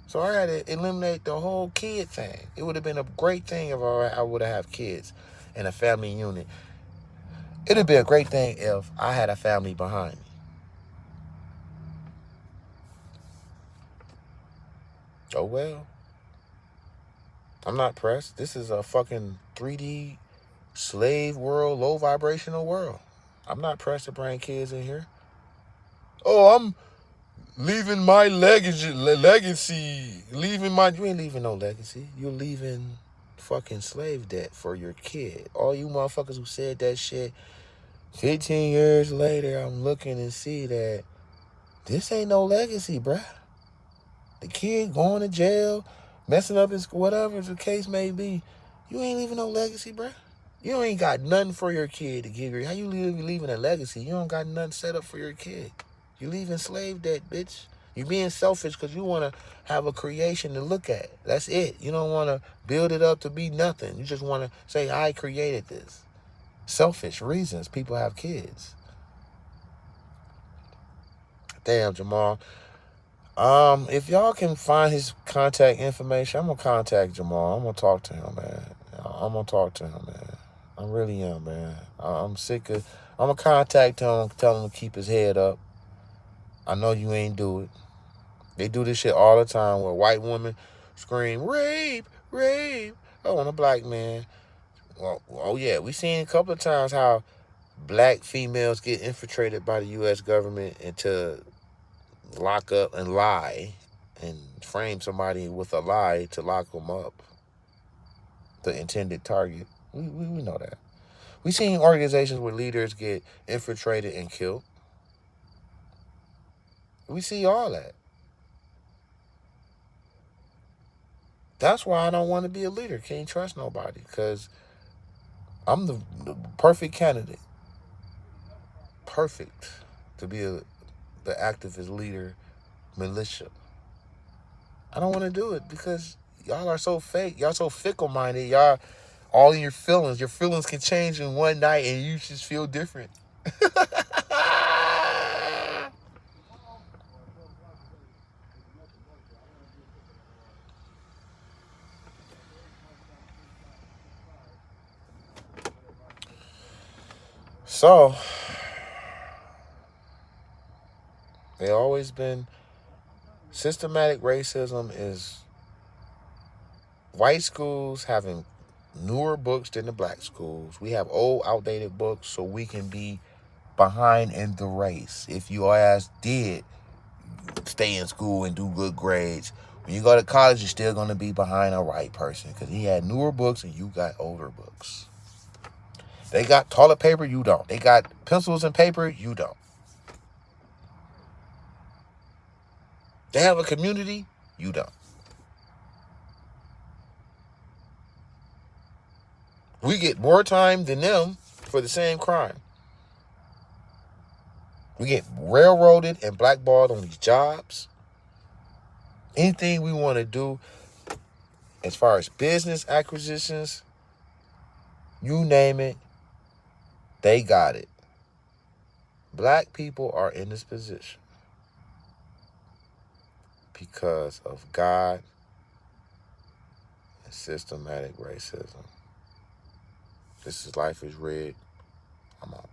So I had to eliminate the whole kid thing. It would have been a great thing if I would have kids in a family unit. It would be a great thing if I had a family behind me. Oh well. I'm not pressed. This is a fucking 3D slave world, low vibrational world. I'm not pressed to bring kids in here. Oh, I'm leaving my legacy. You ain't leaving no legacy. You're leaving fucking slave debt for your kid. All you motherfuckers who said that shit, 15 years later, I'm looking and see that this ain't no legacy, bruh. The kid going to jail, messing up his whatever the case may be. You ain't leaving no legacy, bruh. You ain't got nothing for your kid to give you. How you leaving a legacy? You don't got nothing set up for your kid. You leaving slave debt, bitch. You being selfish because you want to have a creation to look at. That's it. You don't want to build it up to be nothing. You just want to say, I created this. Selfish reasons people have kids. Damn, Jamal. If y'all can find his contact information, I'm gonna contact Jamal. I'm gonna talk to him, man. I really am, man. I'm sick of. I'm gonna contact him, tell him to keep his head up. I know you ain't do it. They do this shit all the time where white women scream, rape, rape. Oh, on a black man. Well, oh yeah, we seen a couple of times how black females get infiltrated by the U.S. government into lock up and lie and frame somebody with a lie to lock them up. The intended target. We know that. We seen organizations where leaders get infiltrated and killed. We see all that. That's why I don't want to be a leader. Can't trust nobody, because I'm the perfect candidate. Perfect to be the activist leader militia. I don't want to do it because y'all are so fake. Y'all so fickle-minded. Y'all all in your feelings. Your feelings can change in one night and you just feel different. So, they always been systematic racism is white schools having newer books than the black schools. We have old, outdated books so we can be behind in the race. If your ass did stay in school and do good grades, when you go to college, you're still going to be behind a white person because he had newer books and you got older books. They got toilet paper, you don't. They got pencils and paper, you don't. They have a community, you don't. We get more time than them for the same crime. We get railroaded and blackballed on these jobs. Anything we want to do as far as business acquisitions, you name it, they got it. Black people are in this position because of God and systematic racism. This is Life is Rigged. I'm out.